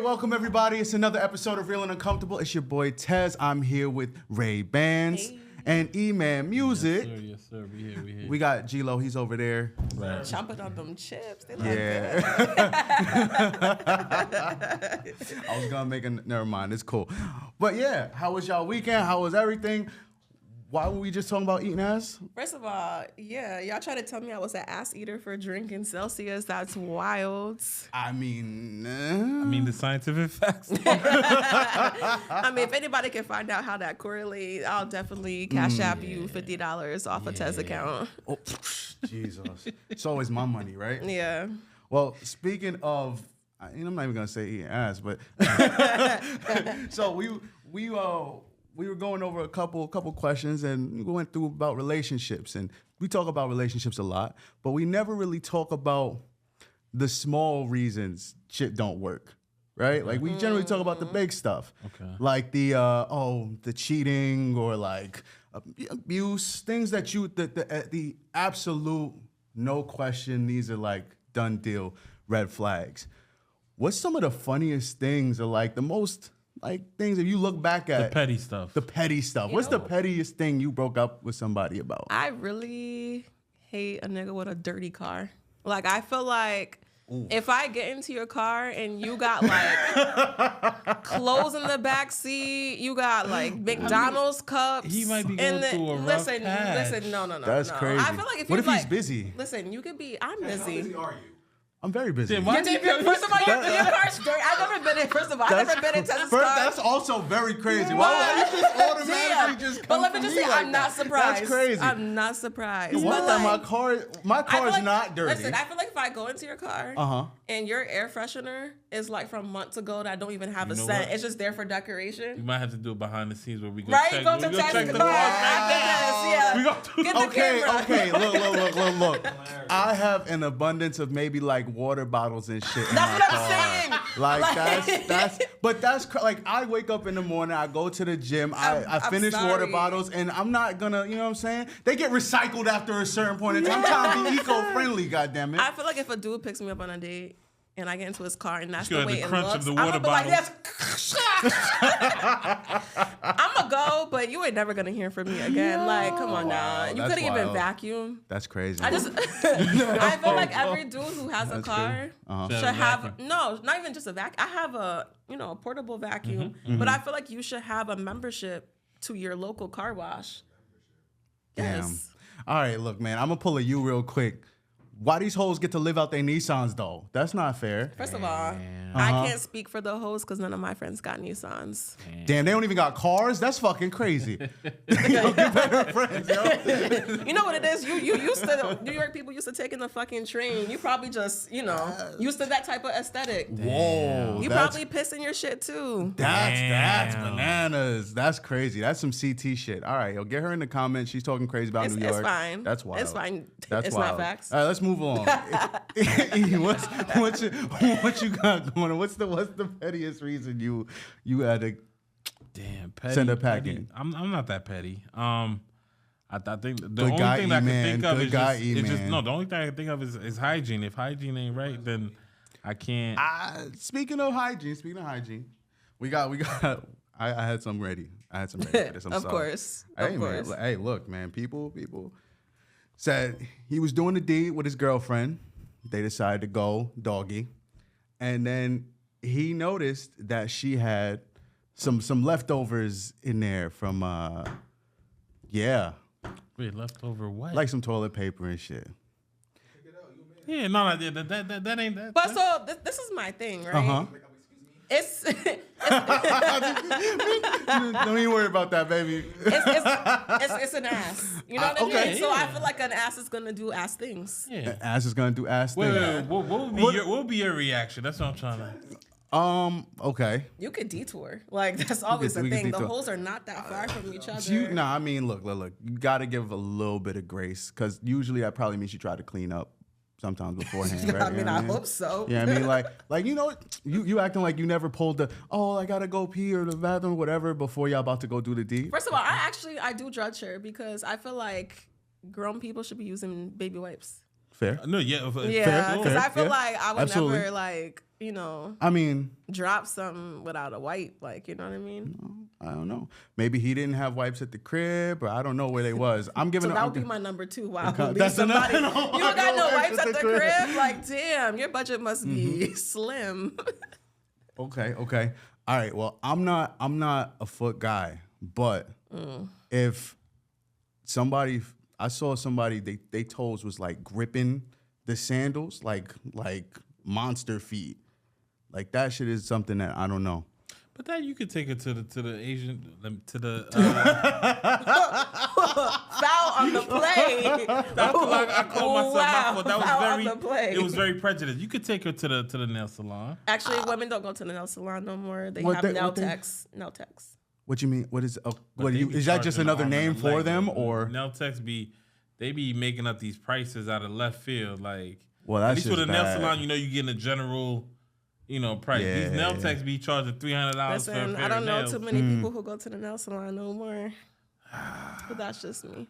welcome everybody. It's another episode of Real and Uncomfortable. It's your boy Tez. I'm here with Ray Bands and E-Man Music. Yes, sir. We here. We got G-Lo. He's over there. Right. Chomping on them chips. They look Yeah. I was gonna make a never mind. It's cool. But yeah, how was y'all weekend? How was everything? Why were we just talking about eating ass? First of all, yeah, y'all try to tell me I was an ass eater for drinking Celsius. That's wild. I mean, the scientific facts. I mean, if anybody can find out how that correlates, I'll definitely cash app you $50 off a Tez account. Oh, Jesus. It's always my money, right? Yeah. Well, speaking of, I'm not even gonna say eating ass, but so we were going over a couple questions, and we went through about relationships, and we talk about relationships a lot, but we never really talk about the small reasons shit don't work, right? Okay. Like we generally talk about the big stuff, like the cheating or like abuse, things that the absolute no question, these are like done deal red flags. What's some of the funniest things or like the most like things if you look back at the petty stuff? The petty stuff. What's the pettiest thing you broke up with somebody about? I really hate a nigga with a dirty car. Like I feel like if I get into your car and you got like clothes in the back seat, you got like McDonald's cups. He might be going through a rough patch. Listen, no. That's crazy. I feel like if what you if he's busy? Listen, you could be. I'm busy. How busy are you? I'm very busy. First of all, your car's dirty. I've never been in. First of all, I've never been in Tez's car. That's also very crazy. Why you just automatically just come? But let me just say, I'm not surprised. That's crazy. I'm not surprised. What? My car is not dirty. Listen, I feel like if I go into your car and your air freshener is like from months ago that don't even have a scent, it's just there for decoration. You might have to do it behind the scenes where we go check. Go to check the car. Yeah. Get the camera. Okay. Look. I have an abundance of maybe like water bottles and shit. That's what I'm saying. That's like I wake up in the morning, I go to the gym, I finish water bottles, and I'm not gonna, you know what I'm saying? They get recycled after a certain point in time. I'm trying to be eco-friendly, goddammit. I feel like if a dude picks me up on a date and I get into his car and that's the way it crunch looks, of the I'm water gonna be like, bottles. I'm gonna go, but you ain't never gonna hear from me again. Like, come on now. You couldn't even vacuum. That's crazy. I feel like every dude who has a car should have, no, not even just a vacuum. I have a portable vacuum, but I feel like you should have a membership to your local car wash. Yes. Damn. All right, look, man, I'm gonna pull a you real quick. Why these hoes get to live out their Nissans though? That's not fair. First of all, I can't speak for the hoes because none of my friends got Nissans. Damn, they don't even got cars? That's fucking crazy. You better friends, yo. You know what it is? You used to, New York people used to taking the fucking train. You probably just, used to that type of aesthetic. Whoa. You probably pissing your shit too. That's bananas. That's crazy. That's some CT shit. All right, yo, get her in the comments. She's talking crazy about New York. It's fine. That's wild. It's fine. That's it's wild. not facts. All right, let's move on. what you got going on? What's the pettiest reason you had to send a pack in? I'm not that petty. I think the Good only guy, thing that I can think of Good is guy, the only thing I can think of is hygiene. If hygiene ain't right, then I can't. Speaking of hygiene, we got. I had some ready. For this. Of course. Man, hey, look, man. People said he was doing a deed with his girlfriend. They decided to go doggy, and then he noticed that she had some leftovers in there from Wait, leftover what? like some toilet paper and shit. Yeah, no, that ain't that. But so this is my thing, right? It's Don't even worry about that, baby. it's an ass. You know what I mean? So I feel like an ass is gonna do ass things. Yeah. An ass is gonna do ass things. Wait, what would be your reaction? That's what I'm trying to. Okay. You could detour. Like that's always the thing. The holes are not that far from each other. I mean, look. You gotta give a little bit of grace, because usually that probably means you try to clean up sometimes beforehand, right? I mean, I hope so. Yeah, I mean, like you acting like you never pulled I gotta go pee or the bathroom or whatever before y'all about to go do the deed. First of all, I do judge her because I feel like grown people should be using baby wipes. Fair. No, yeah, Yeah, because I feel like I would Absolutely. never like, you know, I mean, drop something without a wipe, like, you know what I mean? I don't know. Maybe he didn't have wipes at the crib, or I don't know where they was. I'm giving. So that would be my number 2. Wow, That's somebody. enough. You don't got no wipes at the crib? Like, damn, your budget must be slim. Okay. All right. Well, I'm not a foot guy, but if I saw somebody, they toes was like gripping the sandals like monster feet. Like that shit is something that I don't know. But that you could take it to the Asian Foul on the play. I called myself my fault. That Foul was on the play. It was very prejudiced. You could take her to the nail salon. Actually, women don't go to the nail salon no more. They have nail techs. Nail techs. What you mean? What is? Is that charging just an another arm and name a for leg. them, or nail techs they be making up these prices out of left field? Like, well, that's at least with a nail bad. salon, you know, you getting a general, price. Yeah. These nail techs be charging $300 for a Listen, pair I don't of know nails. too many people who go to the nail salon no more. But that's just me.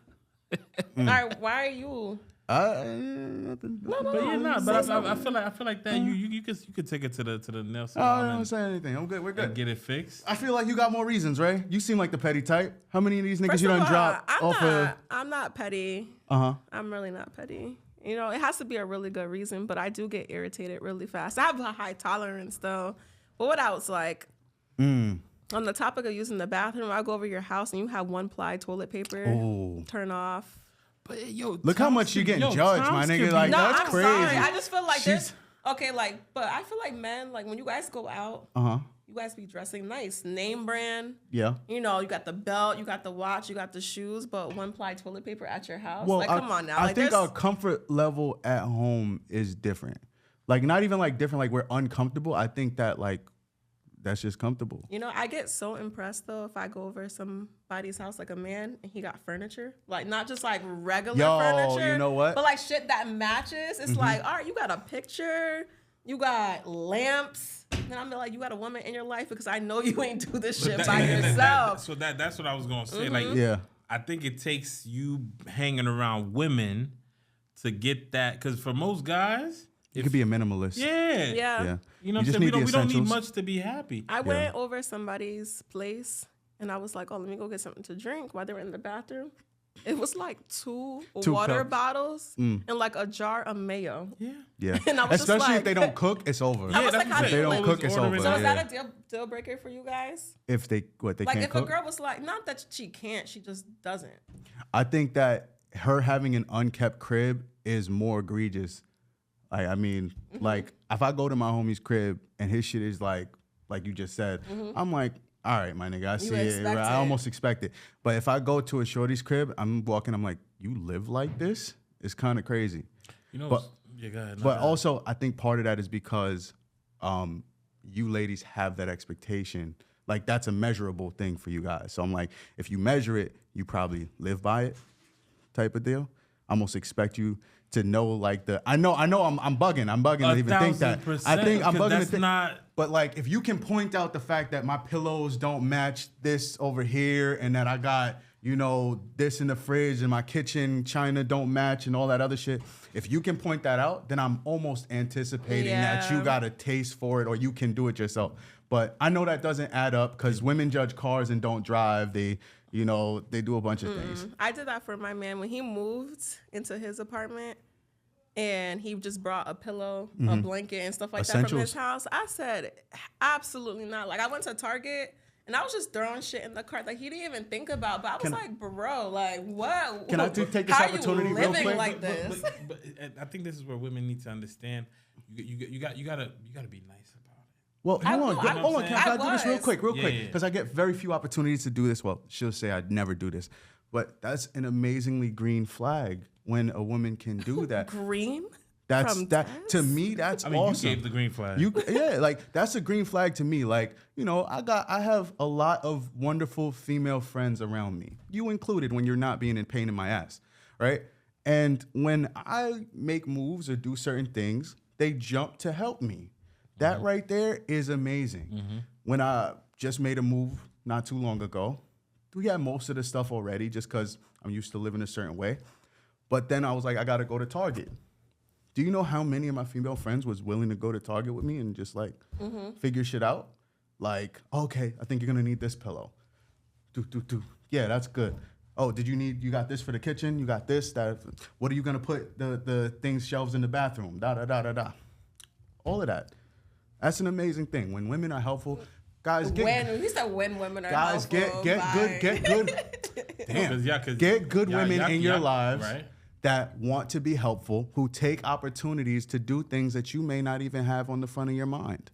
All right, why are you? Nothing. No, But you're not. But I feel like that you could take it to the nail I salon don't say anything. I'm good. We're and good. get it fixed. I feel like you got more reasons, Ray. You seem like the petty type. How many of these niggas First you of done all, drop off of? I'm not petty. I'm really not petty. You know, it has to be a really good reason, but I do get irritated really fast. I have a high tolerance though. But what else? Like, on the topic of using the bathroom, I go over your house and you have One-Ply toilet paper. Ooh. Turn off. But yo, Look how much you getting judged, my nigga. Like No, that's I'm crazy. sorry. I just feel like She's- but I feel like men, like when you guys go out, you guys be dressing nice, name brand. Yeah. You know, you got the belt, you got the watch, you got the shoes, but One-Ply toilet paper at your house. Well, like, come on now. I Like, think there's- our comfort level at home is different. Like not even like different. Like we're uncomfortable. I think that like that's just comfortable. You know, I get so impressed though if I go over somebody's house, like a man, and he got furniture, like not just like regular furniture. You know what? But like shit that matches. It's like, all right, you got a picture, you got lamps, and I'm like, you got a woman in your life because I know you ain't do this shit by yourself. So that's what I was gonna say. Like, Yeah. I think it takes you hanging around women to get that, because for most guys, You could be a minimalist. yeah. Yeah. You know what I'm just saying? need We don't need essentials. much to be happy. I went over somebody's place and I was like, oh, let me go get something to drink while they were in the bathroom. It was like two water cups. bottles and like a jar of mayo. Yeah. Yeah. And I was just Especially if like- they don't cook, it's over. I was like, how if do they you don't live? cook, it's over. So So is yeah. that a deal breaker for you guys? If they Like can't if cook. a girl was like, not that she can't, she just doesn't. I think that her having an unkept crib is more egregious. I mean, like if I go to my homie's crib and his shit is like you just said, I'm like, all right, my nigga, I see it. expect I it. almost expect it. But if I go to a shorty's crib, I'm walking, I'm like, you live like this? It's kind of crazy. You know, But- yeah, go ahead. But also, I think part of that is because you ladies have that expectation. Like that's a measurable thing for you guys. So I'm like, if you measure it, you probably live by it, type of deal. I almost expect you to know like I know I'm bugging. I'm bugging to even think that. 1,000%, I think I'm 'cause bugging to that's think. not- But like, if you can point out the fact that my pillows don't match this over here, and that I got this in the fridge, and my kitchen china don't match, and all that other shit. If you can point that out, then I'm almost anticipating that you Yeah. got a taste for it, or you can do it yourself. But I know that doesn't add up because women judge cars and don't drive. They do a bunch of things. I did that for my man when he moved into his apartment and he just brought a pillow, a blanket, and stuff like that from his Essentials. house. I said, absolutely not. Like I went to Target and I was just throwing shit in the cart that he didn't even think about. But I was like, bro, like what? Can I take this How opportunity you real living quick? like this? But I think this is where women need to understand. You gotta be nice about it. Well, hold on. will. Hold on. Can I do this real was. quick? Yeah. Because I get very few opportunities to do this. Well, she'll say I'd never do this. But that's an amazingly green flag when a woman can do that. Green? That's From that Tess? to me. That's I mean, awesome. you gave the green flag. Like that's a green flag to me. Like I have a lot of wonderful female friends around me, you included, when you're not being in pain in my ass, right? And when I make moves or do certain things, they jump to help me. That right there is amazing. When I just made a move not too long ago, we had most of the stuff already just because I'm used to living a certain way. But then I was like, I got to go to Target. Do you know how many of my female friends was willing to go to Target with me and just like figure shit out? Like, okay, I think you're gonna need this pillow. Yeah, that's good. Oh, you got this for the kitchen? You got this, that. What are you gonna put the things, shelves in the bathroom? All of that. That's an amazing thing. When women are helpful, guys when women are guys helpful. Get good. Damn. Get good women in your lives. Right. That want to be helpful, who take opportunities to do things that you may not even have on the front of your mind.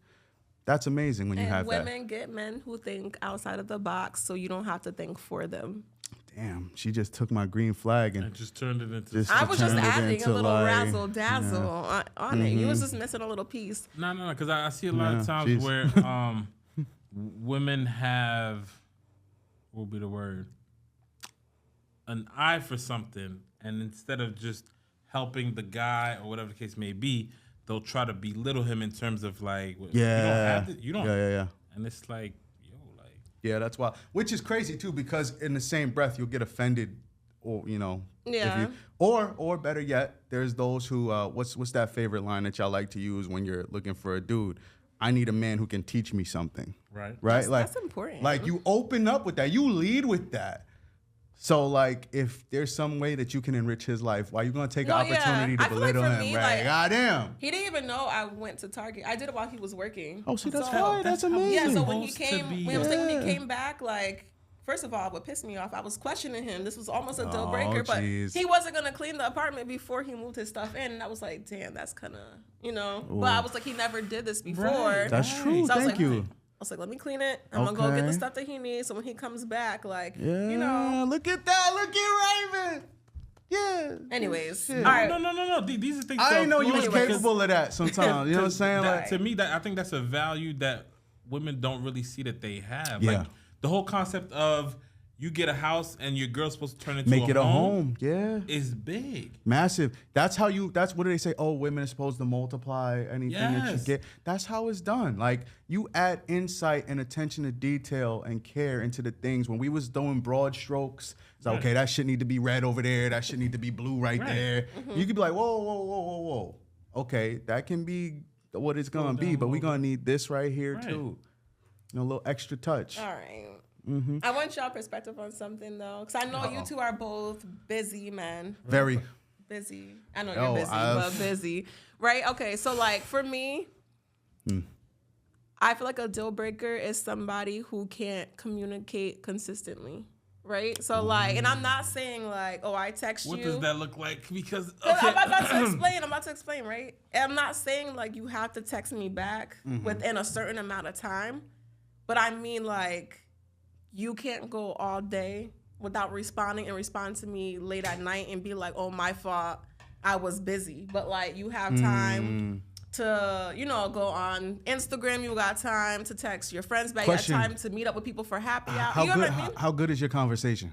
That's amazing when you have that. And women get men who think outside of the box, so you don't have to think for them. Damn, she just took my green flag and just turned it into. I was just adding a little razzle dazzle on it. You was just missing a little piece. No, because I see a lot of times where women have, what would be the word? An eye for something. And instead of just helping the guy or whatever the case may be, they'll try to belittle him in terms of like, you don't have it. You don't. Yeah. And it's like, yeah, that's why. Which is crazy too, because in the same breath you'll get offended, or or better yet, there's those who what's that favorite line that y'all like to use when you're looking for a dude? I need a man who can teach me something. Right. That's important. Like you open up with that, you lead with that. So, like, if there's some way that you can enrich his life, why are you going to take an opportunity to belittle him? Right? Goddamn. He didn't even know I went to Target. I did it while he was working. Oh, see, that's fine. That's amazing. Yeah, so when he came back, like, first of all, what pissed me off, I was questioning him. This was almost a deal breaker, but he wasn't going to clean the apartment before he moved his stuff in. And I was like, damn, that's kind of, Ooh. But I was like, he never did this before. Right. That's true. So Thank you. I was like, let me clean it. I'm going to go get the stuff that he needs. So when he comes back, like, Look at that. Look at Raven. Yeah. Anyways. All right. No. These are things. I didn't know you was capable of that sometimes. You know what I'm saying? Like, to me, I think that's a value that women don't really see that they have. Yeah. Like, the whole concept of you get a house and your girl's supposed to turn it into a home. Yeah. Is big. Massive. That's what do they say? Oh, women are supposed to multiply anything that you get. That's how it's done. Like, you add insight and attention to detail and care into the things. When we was doing broad strokes, it's like, okay, that shit need to be red over there. That shit need to be blue right there. Mm-hmm. You could be like, whoa. Okay, that can be what it's going to be, but we're going to need this right here too. A little extra touch. All right. Mm-hmm. I want y'all perspective on something though, because I know you two are both busy men. Very busy. I know you're busy, but busy, right? Okay, so like for me, I feel like a deal breaker is somebody who can't communicate consistently, right? So like, and I'm not saying like, oh, I text you. What does that look like? Because I'm about to explain, right? And I'm not saying like you have to text me back within a certain amount of time, but I mean like, you can't go all day without responding and respond to me late at night and be like, oh, my fault, I was busy. But like, you have time to, go on Instagram. You got time to text your friends back. You got time to meet up with people for happy hour. How good is your conversation?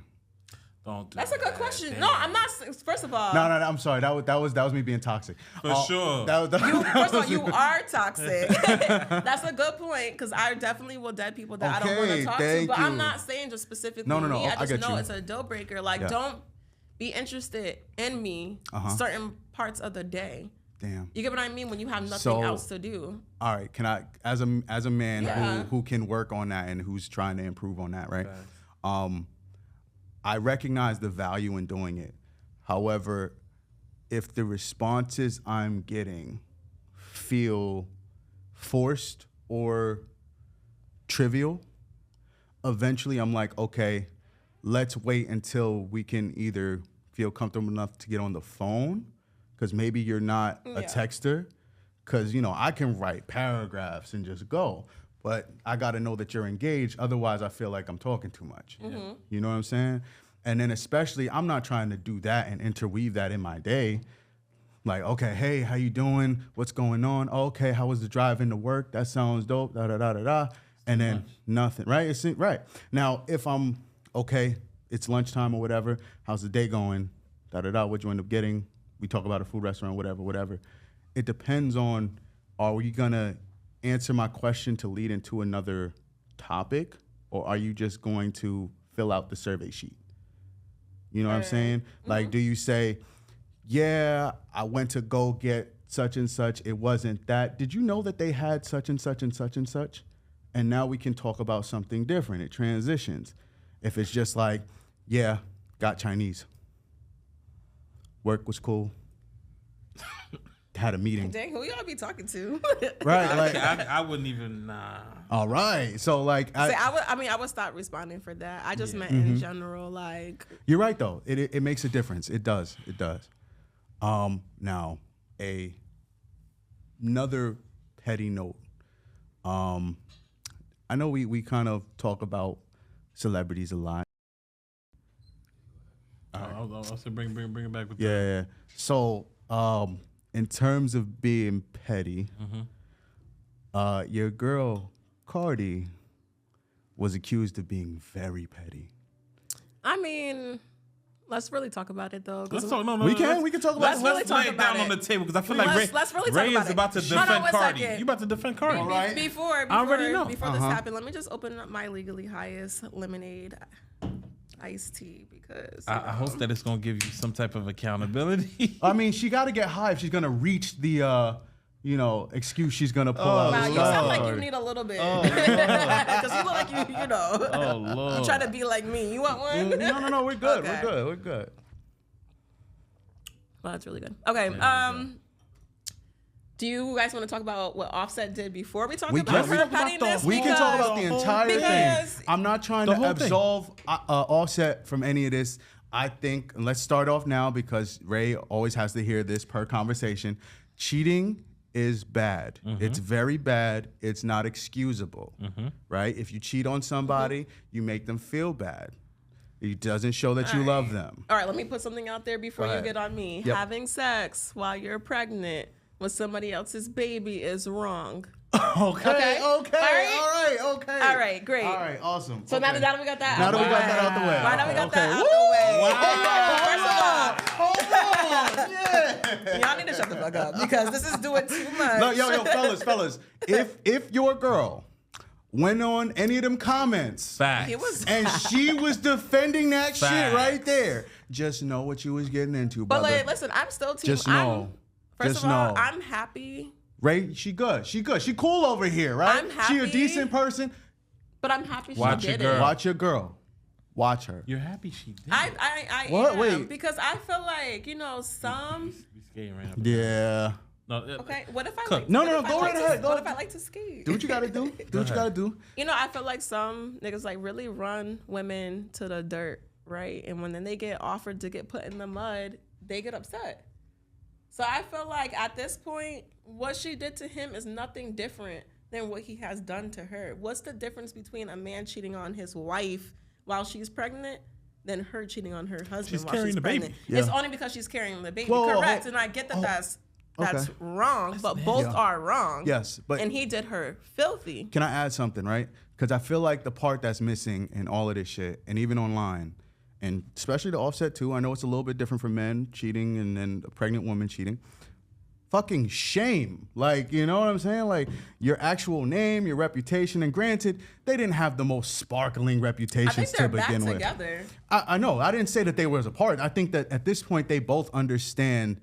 That's a good question. Damn. No, I'm not. First of all, no. I'm sorry. That was me being toxic. For sure. First of all, you are toxic. That's a good point, because I definitely will dead people that I don't want to talk to. But I'm not saying just specifically me. I just know it's a deal breaker. Like, don't be interested in me certain parts of the day. Damn. You get what I mean? When you have nothing else to do. All right. Can I, as a man who can work on that and who's trying to improve on that, right? I recognize the value in doing it. However, if the responses I'm getting feel forced or trivial, eventually I'm like, okay, let's wait until we can either feel comfortable enough to get on the phone, because maybe you're not a texter, because, I can write paragraphs and just go. But I got to know that you're engaged. Otherwise, I feel like I'm talking too much. Mm-hmm. You know what I'm saying? And then especially, I'm not trying to do that and interweave that in my day. Like, okay, hey, how you doing? What's going on? Okay, how was the drive into work? That sounds dope. And then nothing, right? Right. Now, if I'm, okay, it's lunchtime or whatever. How's the day going? What'd you end up getting? We talk about a food restaurant, whatever. It depends on, are we going to answer my question to lead into another topic, or are you just going to fill out the survey sheet? You know what I'm saying? Like, do you say, yeah, I went to go get such and such. It wasn't that. Did you know that they had such and such and such and such? And now we can talk about something different. It transitions. If it's just like, yeah, got Chinese. Work was cool. Had a meeting. Dang, who y'all be talking to? Right, like I wouldn't even. Nah. All right, so like, I would stop responding for that. I just meant in general, like. You're right though. It makes a difference. It does. Now another petty note. I know we kind of talk about celebrities a lot. I'll also bring it back with yeah. So, in terms of being petty, your girl Cardi was accused of being very petty. I mean, let's really talk about it though. Let's talk. No, we can talk about it. Let's lay it down on the table because I feel like Ray is about to defend Cardi. You about to defend Cardi? Right. Before this happened, let me just open up my legally highest lemonade iced tea because I hope that it's gonna give you some type of accountability. I mean, she got to get high if she's gonna reach the excuse she's gonna pull out. Wow, you sound like you need a little bit because you look like you know. Oh Lord! You try to be like me. You want one? No, we're good. Okay. We're good. Well, that's really good. Okay. Do you guys want to talk about what Offset did before we talk about her pettiness? We can talk about the entire thing. I'm not trying to absolve Offset from any of this. I think, and let's start off now because Ray always has to hear this per conversation. Cheating is bad. It's very bad. It's not excusable, right? If you cheat on somebody, you make them feel bad. It doesn't show that you love them. All right, let me put something out there before you get on me. Yep. Having sex while you're pregnant with somebody else's baby is wrong. Okay. All right, great. All right, awesome. So now that we got that out the way. Now we got that out the way. Hold on. Yeah. Y'all need to shut the fuck up because this is doing too much. No, yo, fellas. If your girl went on any of them comments and she was defending that shit right there, just know what you was getting into, brother. But like, listen, I'm still team. Just know. First of all, I'm happy. Ray, she good. She cool over here, right? I'm happy. She a decent person. But I'm happy she did it. it. Watch your girl. Watch her. You're happy she did I what? am. Wait. Because I feel like, some... We skating right now. Yeah. No, okay, what if I like... No, go right ahead. What if I like to skate? Do what you gotta do. I feel like some niggas like really run women to the dirt, right? And when then they get offered to get put in the mud, they get upset. So I feel like at this point, what she did to him is nothing different than what he has done to her. What's the difference between a man cheating on his wife while she's pregnant than her cheating on her husband while she's pregnant? Yeah. It's only because she's carrying the baby. Correct. And I get that that's wrong, but both are wrong. Yes. And he did her filthy. Can I add something, right? Because I feel like the part that's missing in all of this shit, and even online, and especially the Offset too, I know it's a little bit different for men cheating and then a pregnant woman cheating. Fucking shame. Like, you know what I'm saying? Like, your actual name, your reputation, and granted, they didn't have the most sparkling reputations to begin with. Together. I know. I didn't say that they were apart. I think that at this point, they both understand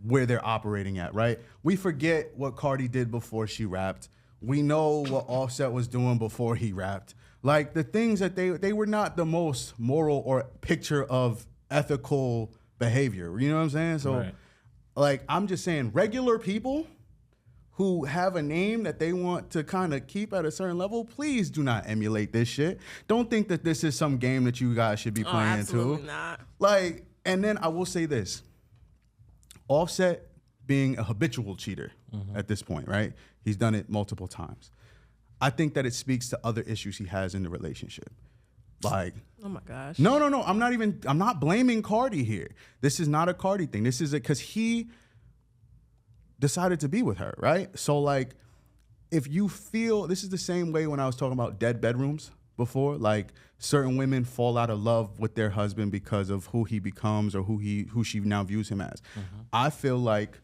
where they're operating at, right? We forget what Cardi did before she rapped. We know what Offset was doing before he rapped. Like, the things that they were not the most moral or picture of ethical behavior. You know what I'm saying? So, right. Like, I'm just saying, regular people who have a name that they want to kind of keep at a certain level, please do not emulate this shit. Don't think that this is some game that you guys should be playing absolutely not. Like, and then I will say this. Offset being a habitual cheater at this point, right? He's done it multiple times. I think that it speaks to other issues he has in the relationship. Like, oh my gosh. No. I'm not blaming Cardi here. This is not a Cardi thing. This is because he decided to be with her, right? So like, if you feel, this is the same way when I was talking about dead bedrooms before, like certain women fall out of love with their husband because of who he becomes or who she now views him as. I feel like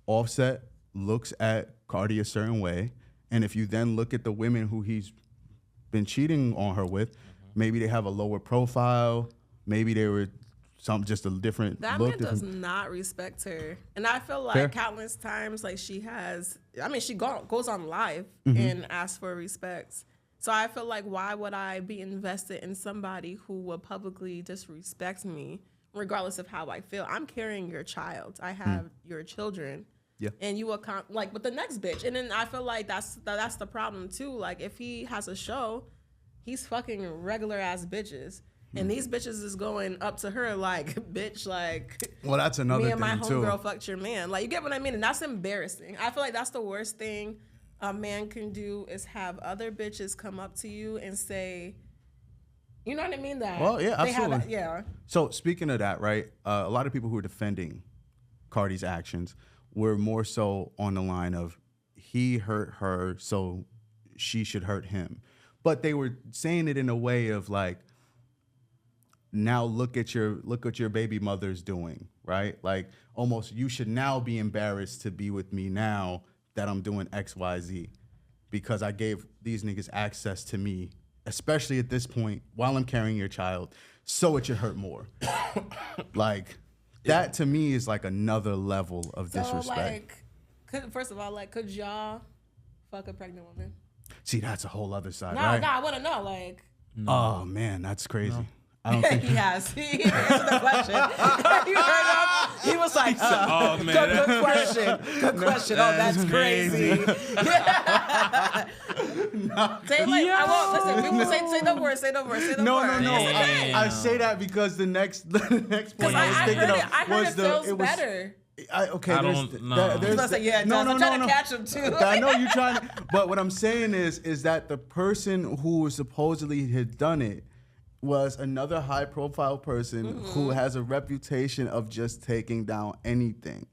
Offset looks at Cardi a certain way. And if you then look at the women who he's been cheating on her with, maybe they have a lower profile. Maybe they were just a different that look. That man does not respect her. And I feel like countless times, like she goes on live and asks for respect. So I feel like, why would I be invested in somebody who will publicly disrespect me, regardless of how I feel? I'm carrying your child. I have your children. Yeah. And you will like with the next bitch. And then I feel like that's the problem too. Like if he has a show, he's fucking regular ass bitches. And these bitches is going up to her like, bitch, like, well, that's another thing, me and my homegirl fucked your man. Like, you get what I mean? And that's embarrassing. I feel like that's the worst thing a man can do is have other bitches come up to you and say, you know what I mean? That well, yeah, absolutely. Yeah. So speaking of that, right, a lot of people who are defending Cardi's actions were more so on the line of he hurt her, so she should hurt him. But they were saying it in a way of like, now look at your baby mother's doing, right? Like almost you should now be embarrassed to be with me now that I'm doing XYZ because I gave these niggas access to me, especially at this point while I'm carrying your child, so it should hurt more. Like that to me is like another level of disrespect. Like, first of all, like, could y'all fuck a pregnant woman? See, that's a whole other side, no, right? No, I want to know, like. No. Oh man, that's crazy. No. I don't think he has. He answered the question. You heard him? He was like, oh, man. Good question. Good question. Oh, that's crazy. No. Say like, I won't listen. People say the word. Say the word. Say the no, word. No. I say that because the next point I was thinking of was it feels better. Okay, I don't know. I'm trying to catch him too. I know you're trying to, but what I'm saying is that the person who supposedly had done it was another high-profile person who has a reputation of just taking down anything.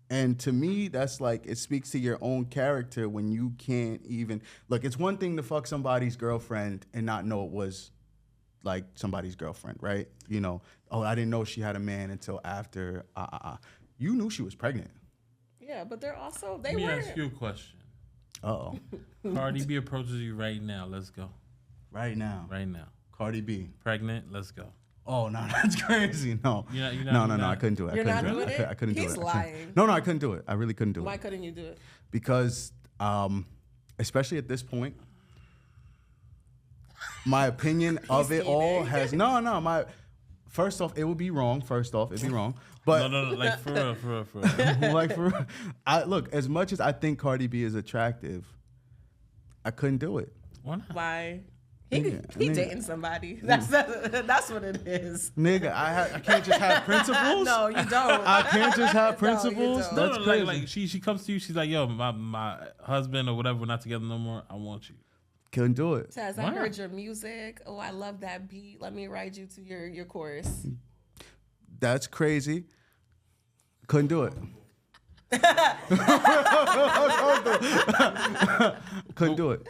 And to me, that's like, it speaks to your own character when you can't even, look, it's one thing to fuck somebody's girlfriend and not know it was like somebody's girlfriend, right? You know, oh, I didn't know she had a man until after, You knew she was pregnant. Yeah, but they're also, Let me ask you a question. Uh-oh. Cardi B approaches you right now. Let's go. Right now. Cardi B. Pregnant. Let's go. Oh, no, that's crazy. No. You're not, no, I couldn't do it. You're not doing it? I couldn't do it. He's lying. No, I couldn't do it. I really couldn't do it. Why couldn't you do it? Because, especially at this point, my opinion of it all has... First off, it would be wrong. But no, like for real. Like for real. Look, as much as I think Cardi B is attractive, I couldn't do it. Why not? Why? He dating somebody. That's what it is. Nigga, I can't just have principles. No, you don't. I can't just have principles. No, That's crazy. Like she comes to you. She's like, yo, my husband or whatever, we're not together no more. I want you. Couldn't do it. Says, I heard your music. Oh, I love that beat. Let me ride you to your chorus. That's crazy. Couldn't do it. Couldn't do it.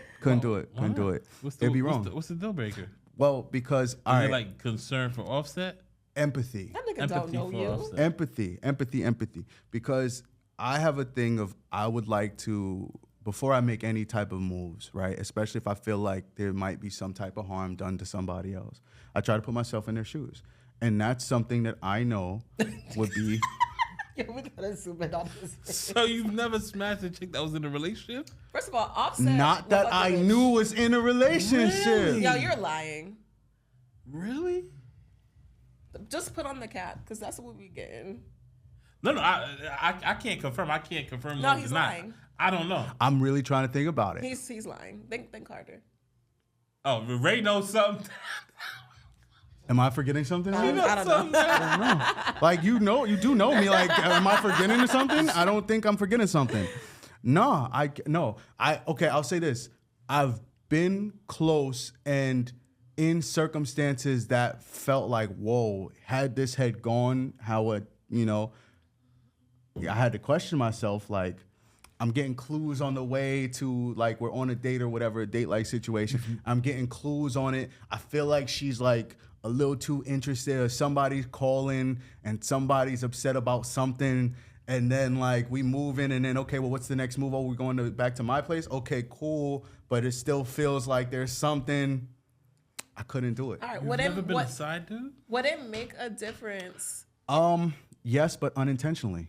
It'd be wrong. What's the deal breaker? Well, because Are you like concerned for Offset? Empathy. That nigga don't know you. Offset. Empathy. Because I have a thing of I would like to, before I make any type of moves, right? Especially if I feel like there might be some type of harm done to somebody else, I try to put myself in their shoes. And that's something that I know would be... Yo, we gotta zoom in on this. So you've never smashed a chick that was in a relationship? First of all, Offset... Not that I knew was in a relationship. Really? Yo, you're lying. Really? Just put on the cap, because that's what we getting. No, I can't confirm. I can't confirm. No, he's lying. I don't know. I'm really trying to think about it. He's lying. Think Carter. Oh, Ray knows something. Am I forgetting something? I don't know. Like, you do know me. Like, am I forgetting something? I don't think I'm forgetting something. No. Okay, I'll say this. I've been close and in circumstances that felt like, whoa, had this had gone how it, I had to question myself, like, I'm getting clues on the way to, like, we're on a date or whatever, a date-like situation. Mm-hmm. I'm getting clues on it. I feel like she's, like, a little too interested, or somebody's calling and somebody's upset about something, and then, like, we move in, and then, okay, well, what's the next move? Oh, we're going back to my place? Okay, cool, but it still feels like there's something. I couldn't do it. All right, You've never been a side dude? Would it make a difference? Yes, but unintentionally.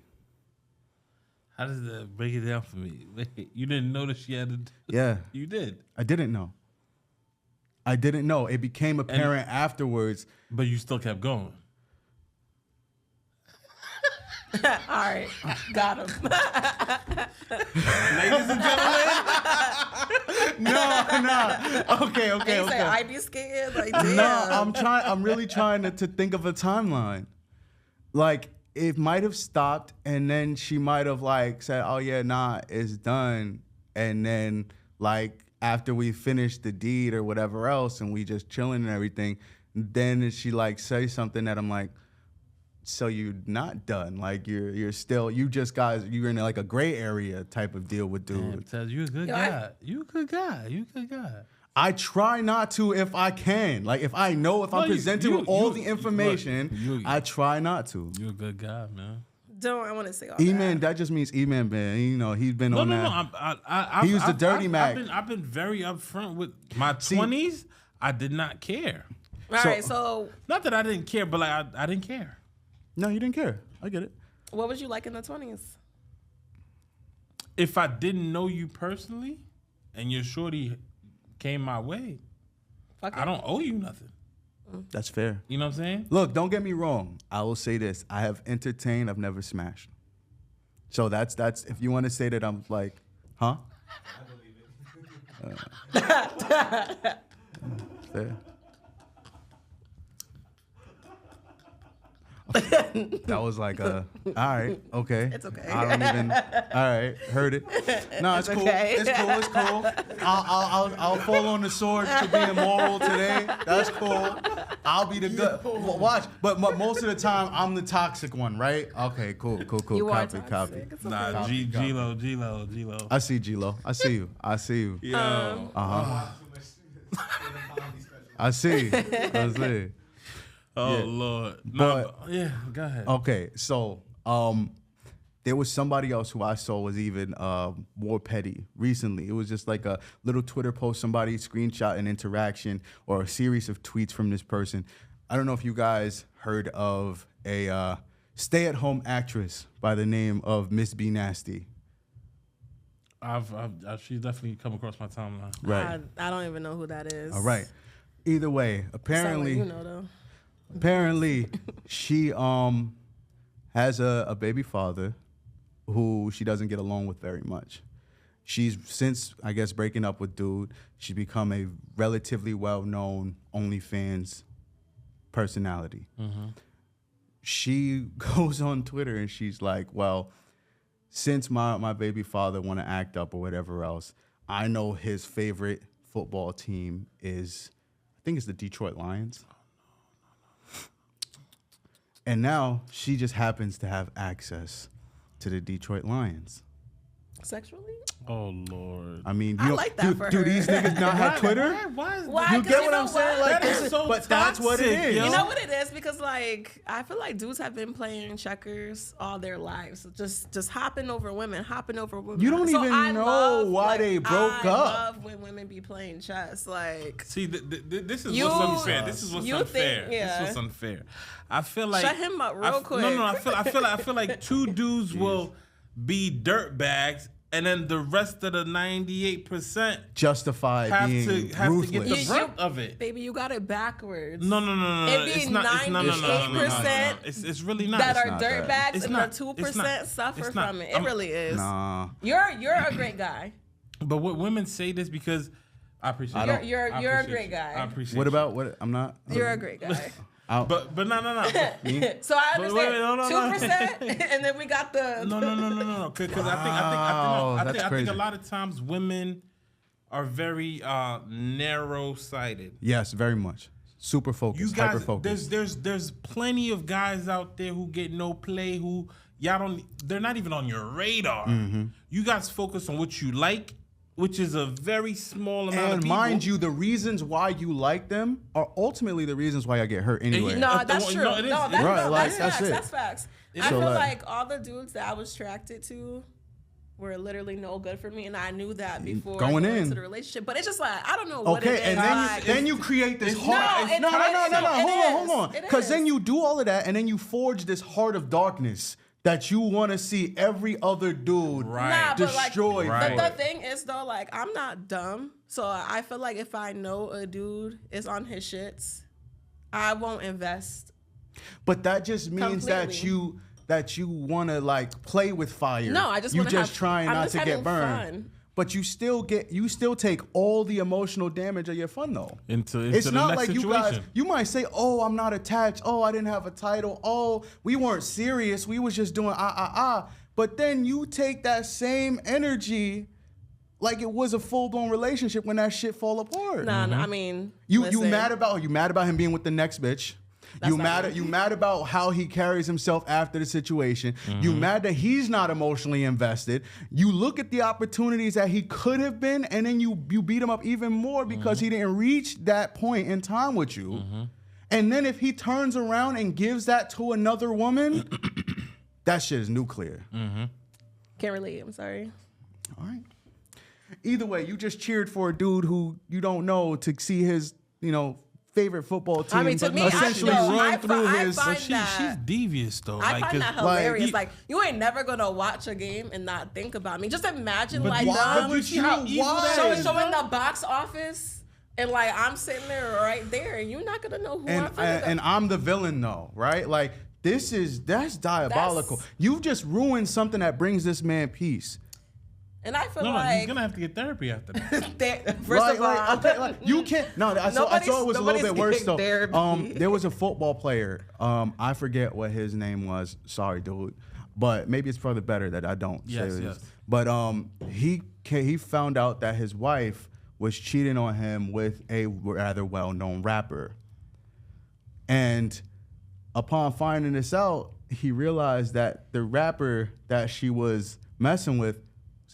How does that break it down for me? Wait, you didn't notice she had to. Yeah. You did. I didn't know. It became apparent afterwards. But you still kept going. All right, got him. Ladies and gentlemen. No. Okay. Say, I be scared. Like, damn. No, I'm really trying to think of a timeline. Like, it might have stopped, and then she might have like said, "Oh yeah, nah, it's done." And then like after we finished the deed or whatever else, and we just chilling and everything, then she like say something that I'm like, "So you're not done? Like you're still you're in like a gray area type of deal with dude." Tell you a good guy. You a good guy. I try not to if I can. Like if I know if I'm presented with all the information, I try not to. You're a good guy, man. Don't I want to say all E-Man, that just means E-Man, man. You know, he's been on that. No. He was the dirty Mac. I've been very upfront with my 20s. I did not care. All right, so not that I didn't care, but like I didn't care. No, you didn't care. I get it. what was you like in the 20s? If I didn't know you personally, and your shorty came my way, I don't owe you nothing. That's fair. You know what I'm saying? Look, don't get me wrong. I will say this. I have entertained. I've never smashed. So that's if you want to say that I'm like, huh? I believe it. Fair. That was like all right, okay. It's okay. I don't even. All right, heard it. No, it's cool. okay. It's cool. I'll fall on the sword for being moral today. That's cool. I'll be the good. Watch, but most of the time I'm the toxic one, right? Okay, cool. You Copy. Okay. Nah, G-Lo. I see G-Lo. I see you. Yo. I see. Oh Yeah. Lord. But go ahead. Okay, so there was somebody else who I saw was even more petty recently. It was just like a little Twitter post, somebody screenshot an interaction or a series of tweets from this person. I don't know if you guys heard of a stay-at-home actress by the name of Miss B Nasty. She's definitely come across my timeline. Right. I don't even know who that is. All right. Either way, apparently, you know though. Apparently, she has a baby father who she doesn't get along with very much. She's since, I guess, breaking up with dude, she's become a relatively well-known OnlyFans personality. Mm-hmm. She goes on Twitter and she's like, well, since my baby father want to act up or whatever else, I know his favorite football team is, I think it's the Detroit Lions. And now she just happens to have access to the Detroit Lions. Sexually? Oh Lord! I mean, I like that for her. Do these niggas not have Twitter? Why? You get what I'm saying? Like, that is so but that's what it is. You know what it is? Because like I feel like dudes have been playing checkers all their lives, just hopping over women. You don't even know why they broke up. I love when women be playing chess. Like, see, this is what's unfair. This is what's unfair. This is what's unfair. I feel like shut him up real quick. No. I feel like two dudes will be dirt bags, and then the rest of the 98% justify being to get the brunt of it. Baby, you got it backwards. No. It be 98% It's really not. that It's are not dirt bags, and the not. 2% suffer from it. It really is. Nah. You're a great guy. But what women say this because I appreciate it. You're a great guy. I appreciate What about what? I'm not. You're a great guy. But no. So I understand 2%, and then we got the No. Because I think a lot of times women are very narrow-sighted. Yes, very much. Super focused. You guys, hyper-focused. there's plenty of guys out there who get no play who they're not even on your radar. Mm-hmm. You guys focus on what you like, which is a very small amount of people. And mind you, the reasons why you like them are ultimately the reasons why I get hurt anyway. No, that's true. That's facts. I feel like all the dudes that I was attracted to, were literally no good for me, and I knew that before going into the relationship. But it's just like I don't know what it is. And then you create this heart. No. Hold on. Because then you do all of that, and then you forge this heart of darkness that you want to see every other dude destroyed. But the thing is though, like I'm not dumb, so I feel like if I know a dude is on his shits, I won't invest. But that just means that you want to like play with fire. No, I just want to trying not to get burned. Fun. But you still take all the emotional damage of your fun though. It's not the like situation. you guys. You might say, "Oh, I'm not attached. Oh, I didn't have a title. Oh, we weren't serious. We was just doing But then you take that same energy, like it was a full blown relationship when that shit fall apart. No, I mean, you mad about him being with the next bitch. You mad about how he carries himself after the situation. You mad that he's not emotionally invested. You look at the opportunities that he could have been, and then you beat him up even more because he didn't reach that point in time with you. And then if he turns around and gives that to another woman, that shit is nuclear. Can't relate. I'm sorry. All right. Either way, you just cheered for a dude who you don't know to see his, favorite football team. I mean, to me, essentially run through his. She's devious though. I find that hilarious. Like you ain't never gonna watch a game and not think about me. Just imagine them showing the box office, and like I'm sitting there right there, and you're not gonna know who I'm. And I'm the villain though, right? Like that's diabolical. You've just ruined something that brings this man peace. And I feel like he's gonna have to get therapy after that. First of all, you can't. No, I saw it was a little bit worse though. There was a football player. I forget what his name was. Sorry, dude. But maybe it's probably better that I don't say this. Yes. But he found out that his wife was cheating on him with a rather well-known rapper, and upon finding this out, he realized that the rapper that she was messing with.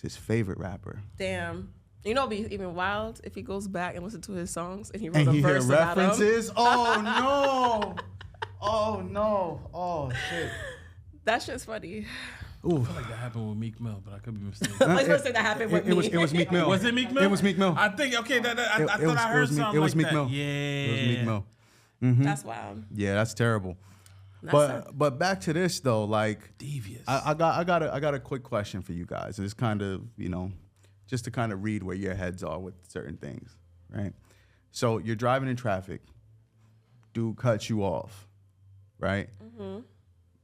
His favorite rapper. Damn. It'd be even wild if he goes back and listens to his songs and he wrote a verse about references. Oh no. Oh no. Oh shit. That shit's funny. Ooh. I feel like that happened with Meek Mill, but I could be mistaken. Let's just say that happened with me. It was Meek Mill. Was it Meek Mill? It was Meek Mill. I think I thought I heard something it was like Meek Mill. That. Yeah. It was Meek Mill. That's wild. Yeah, that's terrible. But back to this though, like devious. I got a quick question for you guys. It's kind of, just to kind of read where your heads are with certain things, right? So you're driving in traffic, dude cuts you off, right?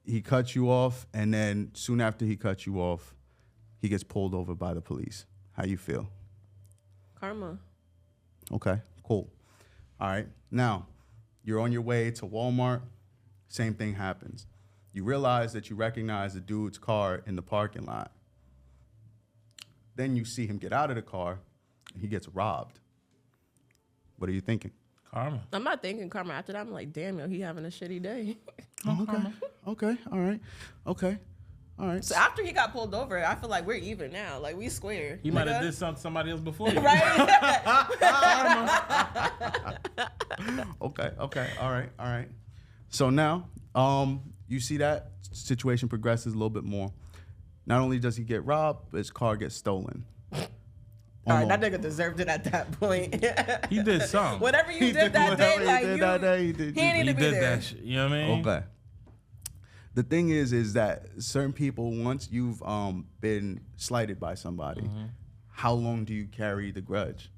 He cuts you off, and then soon after he cuts you off, he gets pulled over by the police. How you feel? Karma. Okay, cool. All right, now you're on your way to Walmart. Same thing happens. You realize that you recognize the dude's car in the parking lot. Then you see him get out of the car, and he gets robbed. What are you thinking? Karma. I'm not thinking karma. After that, I'm like, damn, he having a shitty day. Okay. All right. So after he got pulled over, I feel like we're even now. Like, we square. He might have did something to somebody else before you. Right? Okay. All right. So now, you see that situation progresses a little bit more. Not only does he get robbed, but his car gets stolen. All right, that nigga deserved it at that point. He did something. Whatever you did that day, he didn't need to be there. That shit, you know what I mean? Okay. The thing is that certain people, once you've been slighted by somebody, how long do you carry the grudge?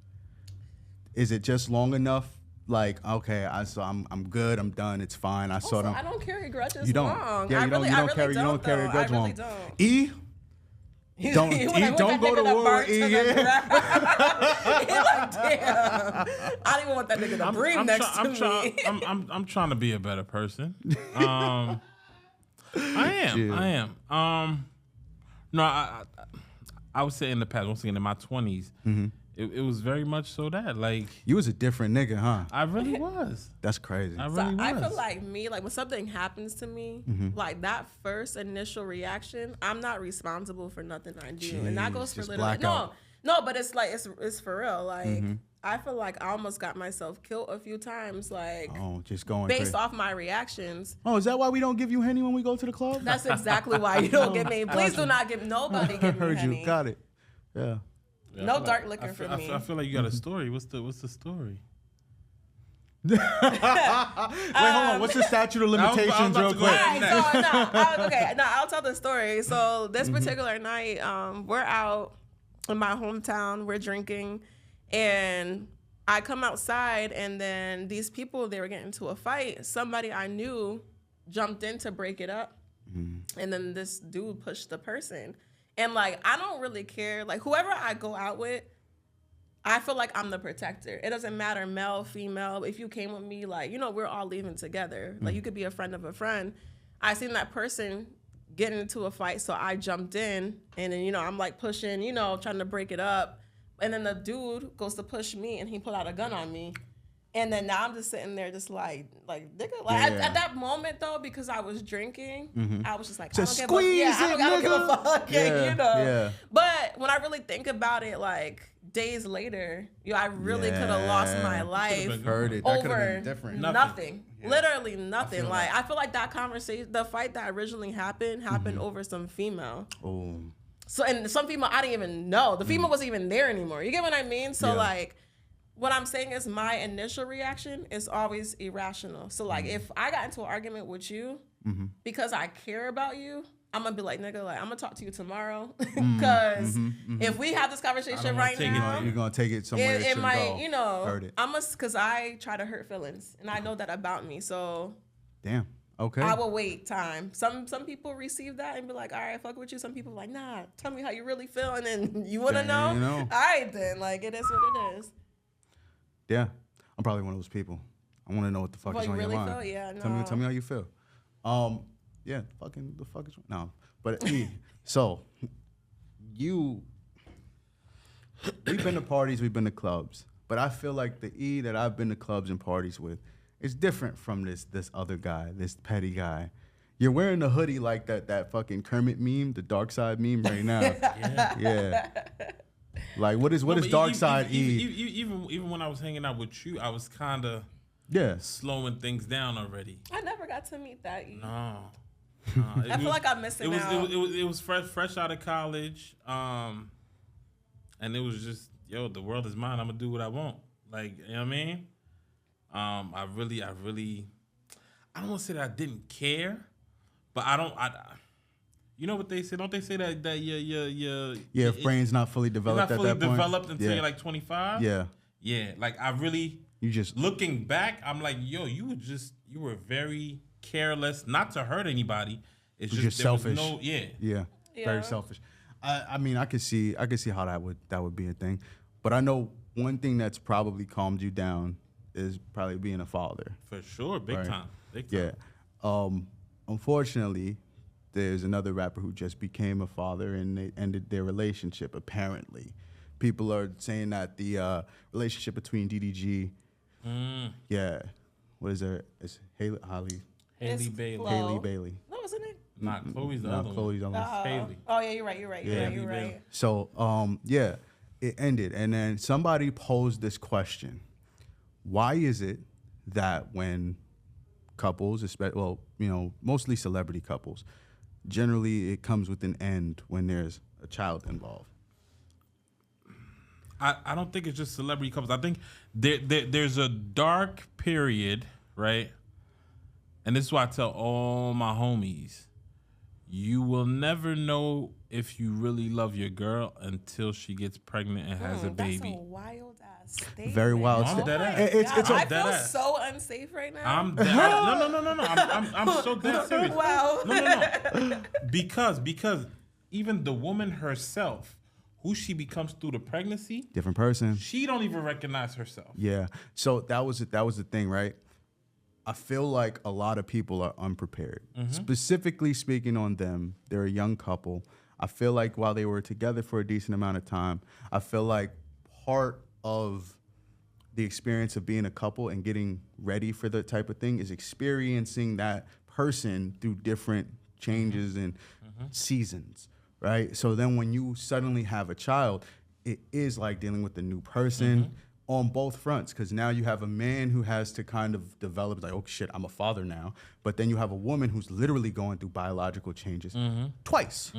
Is it just long enough? Like, okay, I'm good, I'm done, it's fine. I don't carry grudges you don't. long. Yeah, you don't carry a grudge long. E? Don't go to war with E. He like, damn. I don't even want that nigga to breathe next to me. I'm trying to be a better person. I am. No, I would say in the past, once again, in my 20s, it was very much so that, like... You was a different nigga, huh? I really was. That's crazy. I really was. I feel like when something happens to me, like that first initial reaction, I'm not responsible for nothing I do. And that goes for literally... No, but it's like it's for real. Like I feel like I almost got myself killed a few times. Like just going based off my reactions. Oh, is that why we don't give you Henny when we go to the club? That's exactly why you don't give me. Please do not give nobody give me Henny. You. Got it. Yeah. No dark liquor for me. I feel like you got a story. What's the story? Wait, hold on. What's the statute of limitations, real quick? I'll tell the story. So this particular night, we're out in my hometown. We're drinking, and I come outside, and then these people, they were getting into a fight. Somebody I knew jumped in to break it up, and then this dude pushed the person. And like, I don't really care. Like, whoever I go out with, I feel like I'm the protector. It doesn't matter, male, female. If you came with me, like, you know, we're all leaving together. Like, you could be a friend of a friend. I seen that person getting into a fight, so I jumped in. And then, you know, I'm like pushing, you know, trying to break it up. And then the dude goes to push me, and he pulled out a gun on me. And then now I'm just sitting there just like nigga. Like, at that moment, though, because I was drinking, I was just like, I don't give a fuck. You know? Yeah. But when I really think about it, like, days later, I really could have lost my life over nothing. Yeah. Literally nothing. I feel like that conversation, the fight that originally happened over some female. Oh. So, and some female I didn't even know. The female wasn't even there anymore. You get what I mean? So like, what I'm saying is my initial reaction is always irrational. So like, if I got into an argument with you because I care about you, I'm gonna be like, nigga, like, I'm gonna talk to you tomorrow. Because if we have this conversation right now, you're gonna take it somewhere. It might, you know, because I try to hurt feelings, and I know that about me. So, damn. Okay. I will wait time. Some people receive that and be like, all right, fuck with you. Some people are like, nah, tell me how you really feel, and then you wanna know? You know. All right, then, like, it is what it is. Yeah, I'm probably one of those people. I want to know what the fuck is on your mind. Feel? Yeah, no. Tell me how you feel. Yeah, the fuck is no. But so we've been to parties, we've been to clubs, but I feel like the that I've been to clubs and parties with is different from this other guy, this petty guy. You're wearing a hoodie like that fucking Kermit meme, the dark side meme right now. Yeah. Like, what is dark side even when I was hanging out with you, I was kind of slowing things down already. I never got to meet that E. No. I feel like I'm missing out. It was fresh out of college, and it was just, the world is mine. I'm gonna do what I want. Like, you know what I mean? I really, I don't want to say that I didn't care, but you know what they say? Don't they say that your brain's not fully developed at that point? Not fully developed until you're like 25? Yeah. Like, you just looking back, I'm like, you were very careless, not to hurt anybody. It's just selfish. Very selfish. I mean, I could see how that would be a thing, but I know one thing that's probably calmed you down is probably being a father. For sure, big time. Yeah. Unfortunately, there's another rapper who just became a father and they ended their relationship. Apparently, people are saying that the relationship between DDG, what is it? It's Haley Bailey. Haley Bailey. What was her name? Not Chloe's the other one. Chloe's the other one. Haley. Oh yeah, you're right. You're right. So it ended, and then somebody posed this question: why is it that when couples, mostly celebrity couples, generally it comes with an end when there's a child involved? I don't think it's just celebrity couples. I think there's a dark period, right? And this is why I tell all my homies, you will never know if you really love your girl until she gets pregnant and has a baby. That's a wild ass statement. Very wild statement. I feel so unsafe right now. I'm so dead serious. Wow. No. Because even the woman herself, who she becomes through the pregnancy, different person. She don't even recognize herself. Yeah. So that was the thing, right? I feel like a lot of people are unprepared. Specifically speaking on them, they're a young couple. I feel like while they were together for a decent amount of time, I feel like part of the experience of being a couple and getting ready for the type of thing is experiencing that person through different changes and seasons, right? So then when you suddenly have a child, it is like dealing with a new person on both fronts, because now you have a man who has to kind of develop like, oh shit, I'm a father now. But then you have a woman who's literally going through biological changes twice,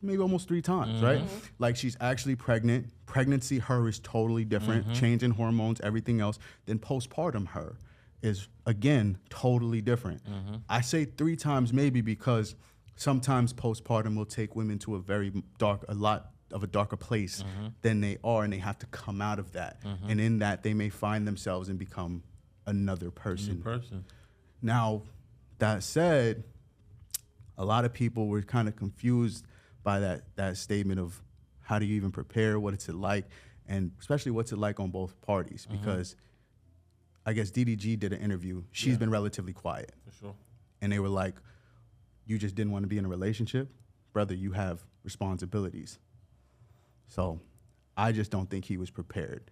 maybe almost 3 times, right? Like she's actually pregnant. Pregnancy, her is totally different. Change in hormones, everything else. Then postpartum, her is again totally different. I say 3 times maybe because sometimes postpartum will take women to a lot of a darker place than they are, and they have to come out of that. And in that, they may find themselves and become another person. Now, that said, a lot of people were kind of confused by that statement of how do you even prepare, what it's like, and especially what's it like on both parties, because I guess DDG did an interview. She's been relatively quiet. For sure. And they were like, you just didn't want to be in a relationship? Brother, you have responsibilities. So I just don't think he was prepared.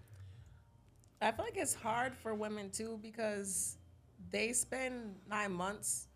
I feel like it's hard for women too, because they spend 9 months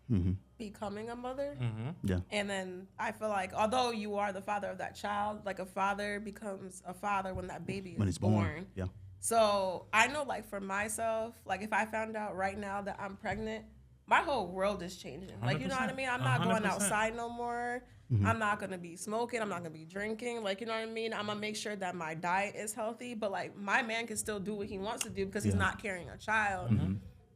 becoming a mother. Yeah. And then I feel like, although you are the father of that child, like a father becomes a father when that baby is born. Yeah. So I know, like for myself, like if I found out right now that I'm pregnant, my whole world is changing. Like, you know what I mean? I'm not 100%. going outside no more. I'm not going to be smoking. I'm not going to be drinking. Like, you know what I mean? I'm going to make sure that my diet is healthy. But, like, my man can still do what he wants to do because he's not carrying a child.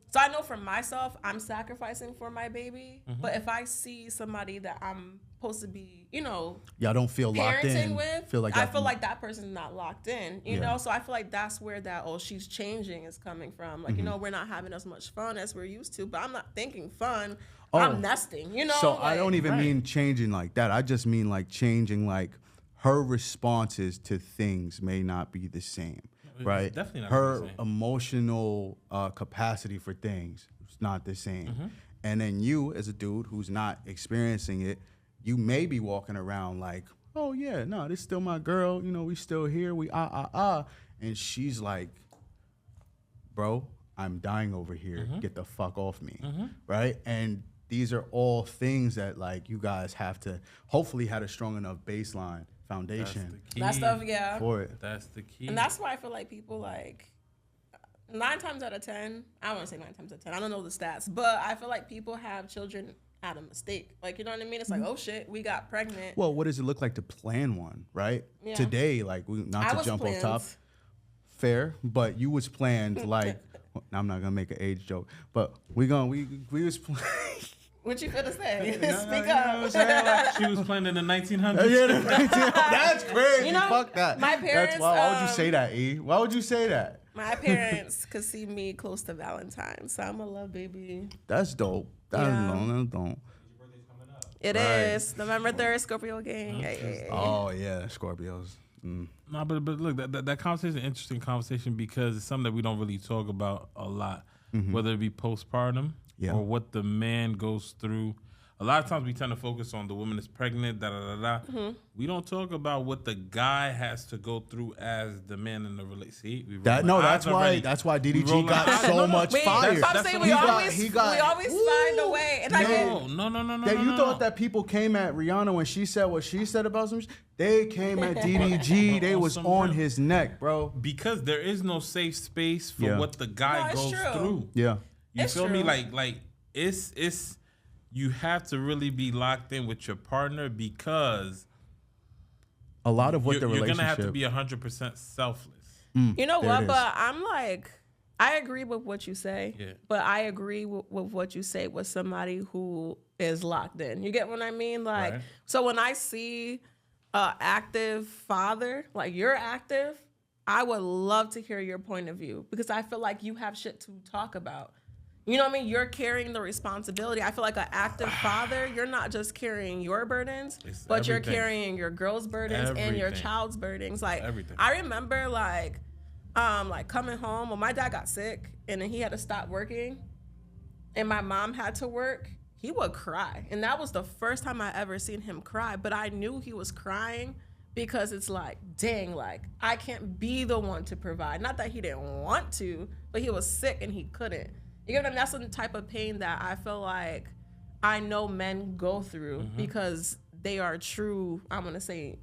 So I know for myself, I'm sacrificing for my baby. But if I see somebody that I'm supposed to be, you know, I don't feel locked in. with, I feel like that person's not locked in, you know? So I feel like that's where that, oh, she's changing is coming from. Like, you know, we're not having as much fun as we're used to, but I'm not thinking fun. I'm nesting, you know? So like, I don't even mean changing like that. I just mean like changing, like her responses to things may not be the same. Right, definitely not her the same. emotional capacity for things is not the same. And then you, as a dude who's not experiencing it, you may be walking around like, oh yeah, no, this is still my girl. You know, we still here. We and she's like, bro, I'm dying over here. Get the fuck off me, right? And these are all things that like you guys have to hopefully had a strong enough baseline. Foundation. That stuff, for it. That's the key. And that's why I feel like people like 9 times out of 10, I don't want to say 9 times out of 10, I don't know the stats, but I feel like people have children out of mistake. Like, you know what I mean? It's like, oh shit, we got pregnant. Well, what does it look like to plan one, right? Yeah. Today, like, not to jump off top. Fair, but you was planned like, I'm not gonna make an age joke, but we was planned. What you finna say? Speak up. Like, she was playing in the 1900s. Yeah, the 1900s. That's crazy. You know, fuck that. My parents. Why would you say that, E? Why would you say that? My parents could see me close to Valentine's, so I'm a love baby. That's dope. That's dope. It is November 3rd, Scorpio gang. Hey. Oh yeah, Scorpios. No, but look, that conversation is an interesting conversation because it's something that we don't really talk about a lot, whether it be postpartum. Or what the man goes through. A lot of times we tend to focus on the woman that's pregnant, We don't talk about what the guy has to go through as the man in the relationship. That's why DDG got so much fire. We always find a way. And No. You thought that people came at Rihanna when she said what she said about some shit? They came at DDG. They was on his neck, bro. Because there is no safe space for what the guy goes through. Yeah. You feel me? Like it's you have to really be locked in with your partner because a lot of what the you're relationship. You're gonna have to be 100% selfless. You know what? But I'm like, I agree with what you say. Yeah. But I agree with what you say with somebody who is locked in. You get what I mean? Like, so when I see an active father, like you're active, I would love to hear your point of view because I feel like you have shit to talk about. You know what I mean? You're carrying the responsibility. I feel like an active father, you're not just carrying your burdens, but you're carrying your girl's burdens and your child's burdens. Like, I remember like coming home when my dad got sick and then he had to stop working and my mom had to work, he would cry. And that was the first time I ever seen him cry. But I knew he was crying because it's like, dang, like I can't be the one to provide. Not that he didn't want to, but he was sick and he couldn't. You get what I mean? That's the type of pain that I feel like I know men go through because they are true, I'm going to say,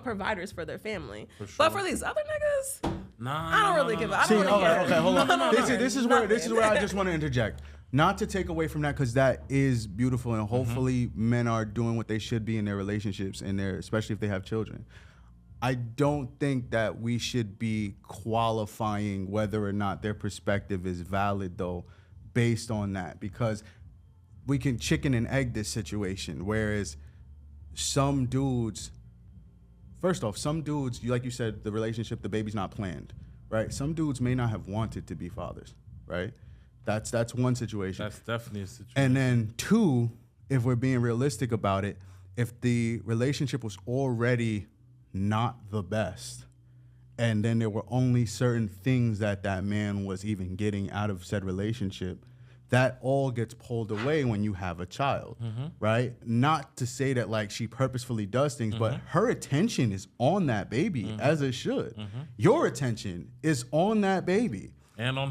providers for their family. For sure. But for these other niggas, I don't really give a. See, okay, hold on. This is where I just want to interject. Not to take away from that, because that is beautiful, and hopefully men are doing what they should be in their relationships, and especially if they have children. I don't think that we should be qualifying whether or not their perspective is valid, though, based on that, because we can chicken and egg this situation. Whereas some dudes, first off, like you said, the relationship, the baby's not planned, right? Some dudes may not have wanted to be fathers, right? That's one situation. That's definitely a situation. And then two, if we're being realistic about it, if the relationship was already not the best, and then there were only certain things that man was even getting out of said relationship, that all gets pulled away when you have a child, right? Not to say that like she purposefully does things, but her attention is on that baby, as it should. Your attention is on that baby. And on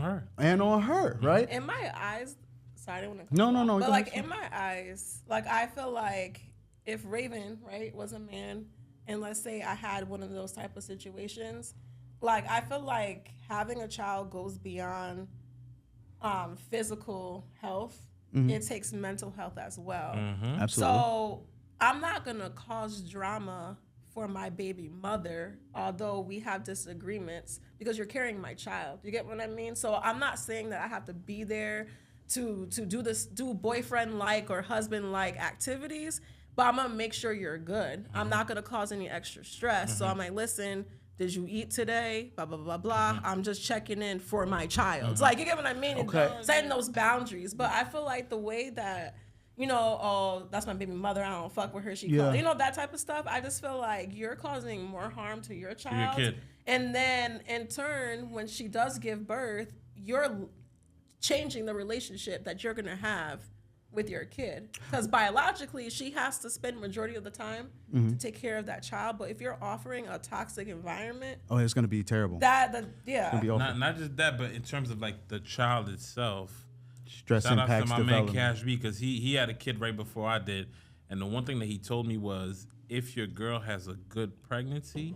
her. Right? In my eyes, sorry, I didn't want to No. But like in my eyes, like I feel like if Raven, right, was a man, and let's say I had one of those type of situations, like I feel like having a child goes beyond physical health. It takes mental health as well. Absolutely. So I'm not gonna cause drama for my baby mother, although we have disagreements, because you're carrying my child. You get what I mean? So I'm not saying that I have to be there to do boyfriend-like or husband-like activities, but I'm gonna make sure you're good. I'm not gonna cause any extra stress. So I'm like, listen, did you eat today? Blah, blah, blah, blah. I'm just checking in for my child. Like, you get what I mean? Okay. Setting those boundaries. But I feel like the way that, oh, that's my baby mother, I don't fuck with her, she calls, that type of stuff. I just feel like you're causing more harm to your child. Your kid. And then, in turn, when she does give birth, you're changing the relationship that you're gonna have with your kid, because biologically she has to spend majority of the time to take care of that child. But if you're offering a toxic environment, it's going to be terrible. Not just that, but in terms of like the child itself, stress shout impacts out to my man development. Cash B, because he had a kid right before I did, and the one thing that he told me was, if your girl has a good pregnancy,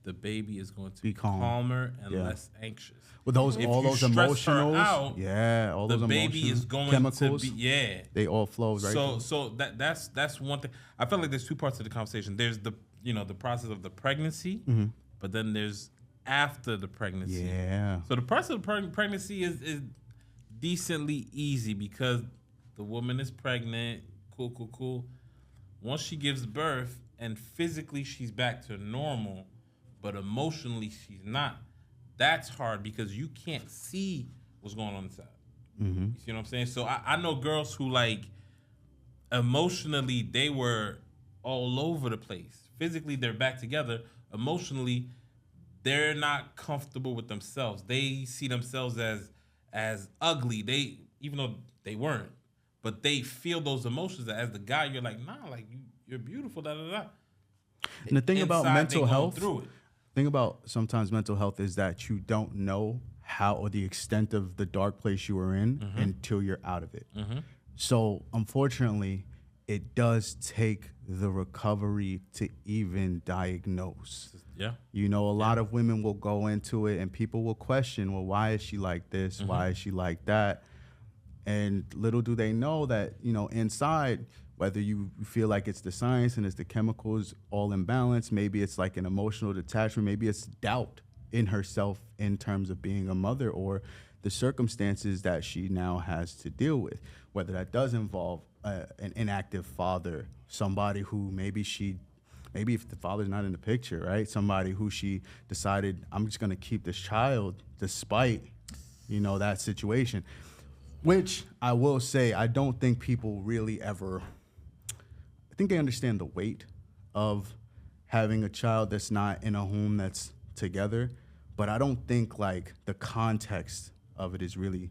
the baby is going to be calmer and less anxious. With all those emotionals, all those the baby is going chemicals, to be they all flow right. So that's one thing. I feel like there's two parts to the conversation. There's the process of the pregnancy, but then there's after the pregnancy. Yeah. So the process of pregnancy is decently easy, because the woman is pregnant. Cool. Once she gives birth and physically she's back to normal, but emotionally she's not. That's hard, because you can't see what's going on inside. You see what I'm saying? So I know girls who, like, emotionally they were all over the place. Physically they're back together. Emotionally they're not comfortable with themselves. They see themselves as ugly. Even though they weren't, but they feel those emotions. As the guy, you're like, nah, like you're beautiful. Da da da. And the thing about mental health, through it. thing about sometimes mental health is that you don't know how or the extent of the dark place you were in until you're out of it. So unfortunately, it does take the recovery to even diagnose. Yeah. A lot of women will go into it and people will question, well, why is she like this? Why is she like that? And little do they know that, inside, whether you feel like it's the science and it's the chemicals all in balance, maybe it's like an emotional detachment, maybe it's doubt in herself in terms of being a mother, or the circumstances that she now has to deal with, whether that does involve an inactive father, somebody who maybe if the father's not in the picture, right? Somebody who she decided, I'm just going to keep this child despite, that situation. Which I will say, I don't think people really ever, I think they understand the weight of having a child that's not in a home that's together, but I don't think like the context of it is really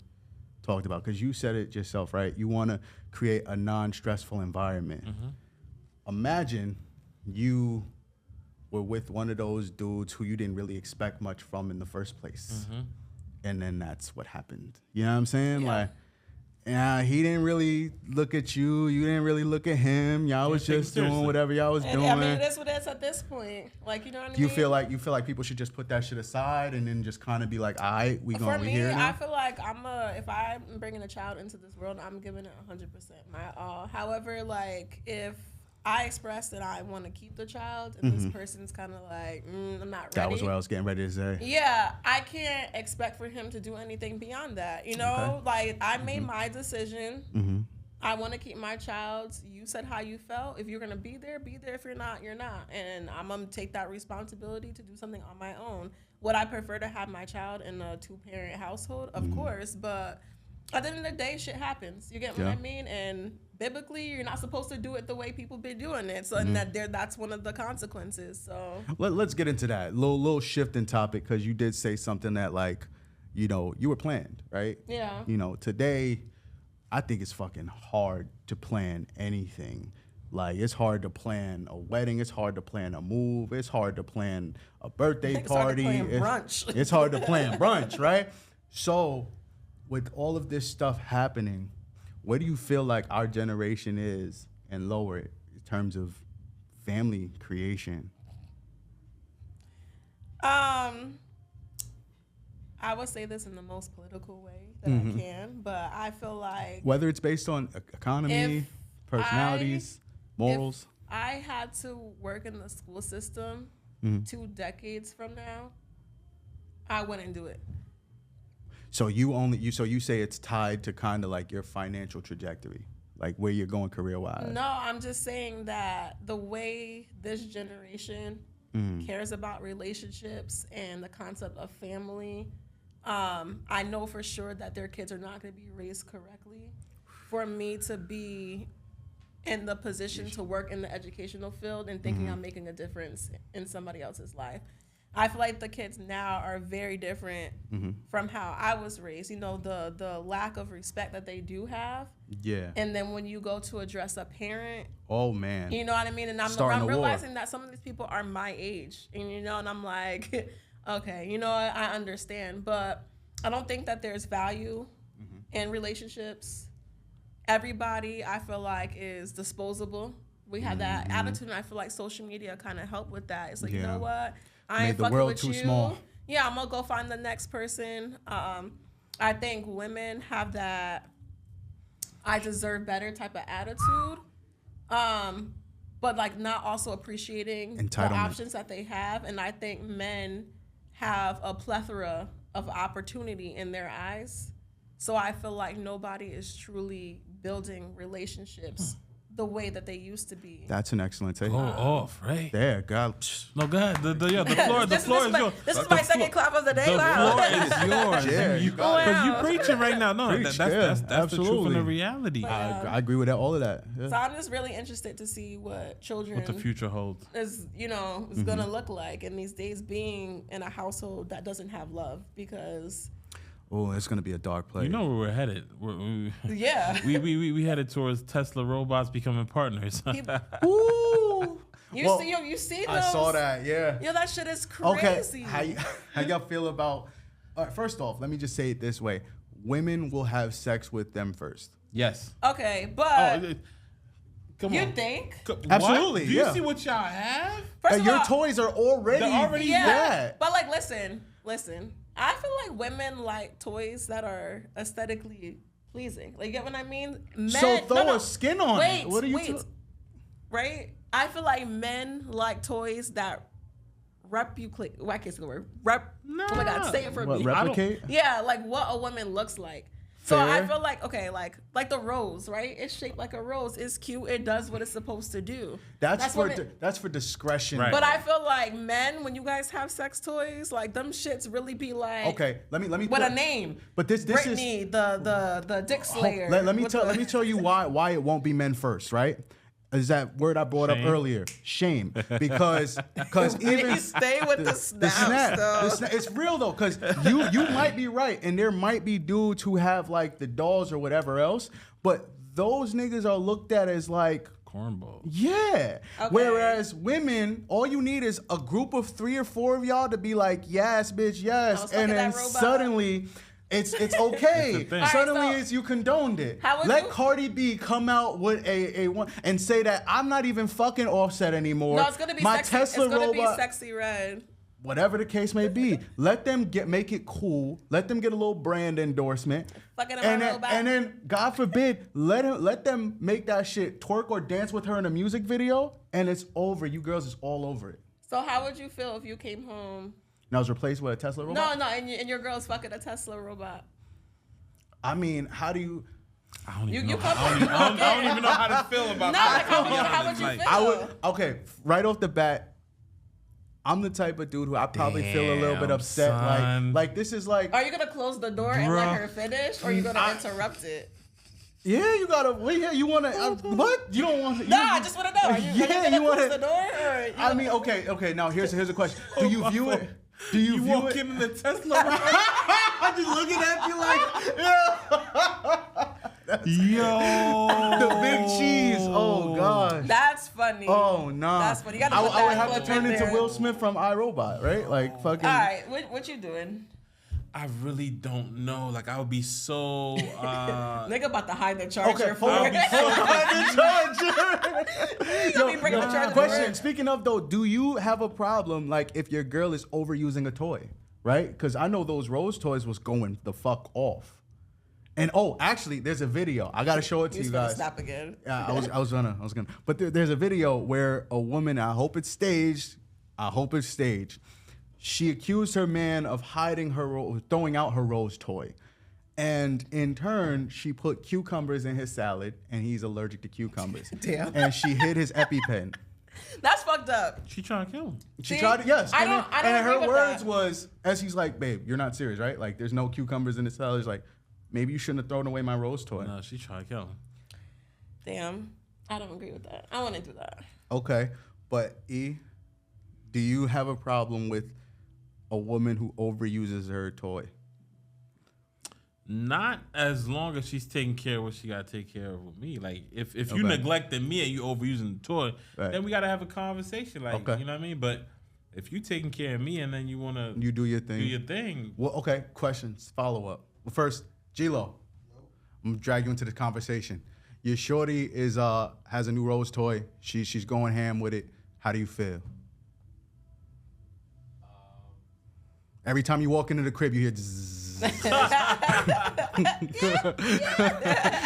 talked about, because you said it yourself, right? You want to create a non-stressful environment. Imagine you were with one of those dudes who you didn't really expect much from in the first place. And then that's what happened. You know what I'm saying? Yeah. Like, Yeah, he didn't really look at you. You didn't really look at him. Y'all was just doing whatever y'all was doing. I mean, that's what it's at this point. Like, you know what I mean? Do you feel like people should just put that shit aside and then just kind of be like, all right, we here now? I feel like if I'm bringing a child into this world, I'm giving it 100% my all. However, like, if I express that I want to keep the child, and this person's kind of like, I'm not ready. That was what I was getting ready to say. Yeah, I can't expect for him to do anything beyond that. You know, Okay. like, I made my decision. Mm-hmm. I want to keep my child. You said how you felt. If you're going to be there, be there. If you're not, you're not. And I'm going to take that responsibility to do something on my own. Would I prefer to have my child in a 2-parent household? Of course, but at the end of the day, shit happens. You get what I mean? And biblically, you're not supposed to do it the way people been doing it. So and that's one of the consequences. So let's get into that little shift in topic, because you did say something that, like, you know, you were planned, right? Yeah. You know, today, I think it's fucking hard to plan anything. Like, it's hard to plan a wedding. It's hard to plan a move. It's hard to plan a birthday party. Brunch. It's hard to plan brunch, right? So, with all of this stuff happening, what do you feel like our generation is and lower it in terms of family creation? I would say this in the most political way that I can, but I feel like whether it's based on economy, personalities, morals. If I had to work in the school system 2 decades from now, I wouldn't do it. So you say it's tied to kind of like your financial trajectory, like where you're going career-wise. No, I'm just saying that the way this generation cares about relationships and the concept of family, I know for sure that their kids are not going to be raised correctly. For me to be in the position to work in the educational field and thinking I'm making a difference in somebody else's life, I feel like the kids now are very different from how I was raised. You know, the lack of respect that they do have. Yeah. And then when you go to address a parent, oh man, you know what I mean? And I'm realizing that some of these people are my age, and you know, and I'm like, okay, you know, I understand, but I don't think that there's value in relationships. Everybody, I feel like, is disposable. We have that attitude, and I feel like social media kind of help with that. It's like, you know what? I ain't fucking with you. Small. Yeah, I'm gonna go find the next person. I think women have that I deserve better type of attitude, but like not also appreciating the options that they have. And I think men have a plethora of opportunity in their eyes. So I feel like nobody is truly building relationships the way that they used to be. That's an excellent take. Go off, right? There, God. No, go ahead. The floor is yours. This is my second clap of the day. The floor is yours. Yeah, because you preaching right now. No, that's the truth and the reality. I agree with all of that. Yeah. So I'm just really interested to see what the future holds is gonna look like in these days, being in a household that doesn't have love, because oh, it's gonna be a dark place. You know where we're headed. We headed towards Tesla robots becoming partners. Ooh. You see those? I saw that. Yeah. Yo, that shit is crazy. Okay. How y'all feel about? First off, let me just say it this way: women will have sex with them first. Yes. Okay, but come you on. think? Absolutely. Do you see what y'all have? First of your all, toys are already that. But like, listen. I feel like women like toys that are aesthetically pleasing. Like, you get what I mean? Men, so throw a skin on it. What are you right? I feel like men like toys that replicate. Why can't I say the word? Oh my God, say it for me. Replicate? Yeah, like what a woman looks like. So I feel like, okay, like the rose, right? It's shaped like a rose. It's cute. It does what it's supposed to do. That's for discretion. Right. But I feel like men, when you guys have sex toys, like them shits really be like, okay, let me with a name. But this Brittany, is the Dick Slayer. Let me tell you why it won't be men first, right? Is that word I brought up earlier? Shame, because even stay with the snap. It's real though, because you might be right, and there might be dudes who have like the dolls or whatever else, but those niggas are looked at as like cornballs. Yeah. Okay. Whereas women, all you need is a group of 3 or 4 of y'all to be like, yes, bitch, yes, and then suddenly It's okay. It's Suddenly, you condoned it. Let Cardi B come out with a one and say that I'm not even fucking Offset anymore. No, it's gonna be sexy. Tesla it's gonna be Sexy Red. Whatever the case may be, let them make it cool. Let them get a little brand endorsement, and then God forbid, let them make that shit twerk or dance with her in a music video, and it's over. You girls is all over it. So how would you feel if you came home? And I was replaced with a Tesla robot? No, and your girl's fucking a Tesla robot. I mean, how do you? I don't even know how to feel about that. How would you feel? Okay, right off the bat, I'm the type of dude who I probably feel a little bit upset. Son. Like this is like. Are you gonna close the door and let her finish, or are you gonna interrupt it? Yeah, you gotta. Yeah, you wanna. What? You don't want. I just wanna know. Are you gonna close the door? Or I mean, okay. Now here's a question. Do you view it? Do you view walk in the Tesla? I'm just looking at you like, yo, the big cheese. Oh god, that's funny. Oh nah, that's funny. You gotta I would have to turn into Will Smith from iRobot, right? Like fucking. All right, what you doing? I really don't know. Like I would be so. Nigga about to hide the charger. Okay, hold on. Hide the charger. Question. Speaking of though, do you have a problem like if your girl is overusing a toy, right? Because I know those Rose toys was going the fuck off. And actually, there's a video. I gotta show it to you guys. Stop again. Yeah, I was gonna. But there's a video where a woman. I hope it's staged. She accused her man of hiding throwing out her Rose toy. And in turn, she put cucumbers in his salad, and he's allergic to cucumbers. Damn. And she hid his EpiPen. That's fucked up. She trying to kill him. She tried to, yes. I don't and her words that. was, as he's like, babe, you're not serious, right? Like, there's no cucumbers in the salad. He's like, maybe you shouldn't have thrown away my Rose toy. No, she tried to kill him. Damn. I don't agree with that. I wouldn't do that. Okay. But, E, do you have a problem with a woman who overuses her toy? Not as long as she's taking care of what she gotta take care of with me. Like if you neglecting me and you overusing the toy, then we gotta have a conversation. Like you know what I mean? But if you taking care of me and then you wanna do your thing. Well, okay. Questions. Follow up. Well, first, G-Lo, I'm gonna drag you into the conversation. Your shorty has a new Rose toy. She's going ham with it. How do you feel? Every time you walk into the crib, you hear zzz.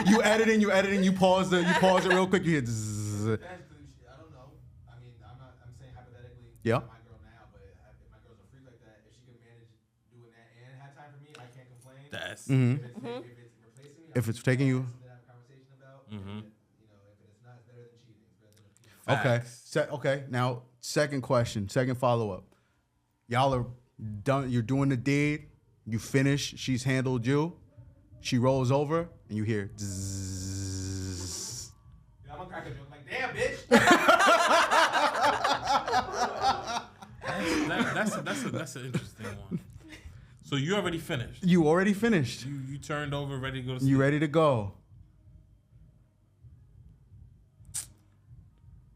You editing, you pause it real quick, you hear zzz. I don't know. I mean, I'm saying hypothetically, yeah. My girl now, but if my girl's a freak like that, if she can manage doing that and have time for me, I can't complain. That's if it's replacing me, if it's taking you. Something to have a conversation about. If it's not, it's better than cheating. It's better than Okay. Now, second follow up. Y'all are done. You're doing the deed. You finish. She's handled you. She rolls over, and you hear zzz. I'm gonna crack a joke like, damn, bitch. That's an interesting one. So you already finished. You already finished. You turned over, ready to go to sleep. You ready to go?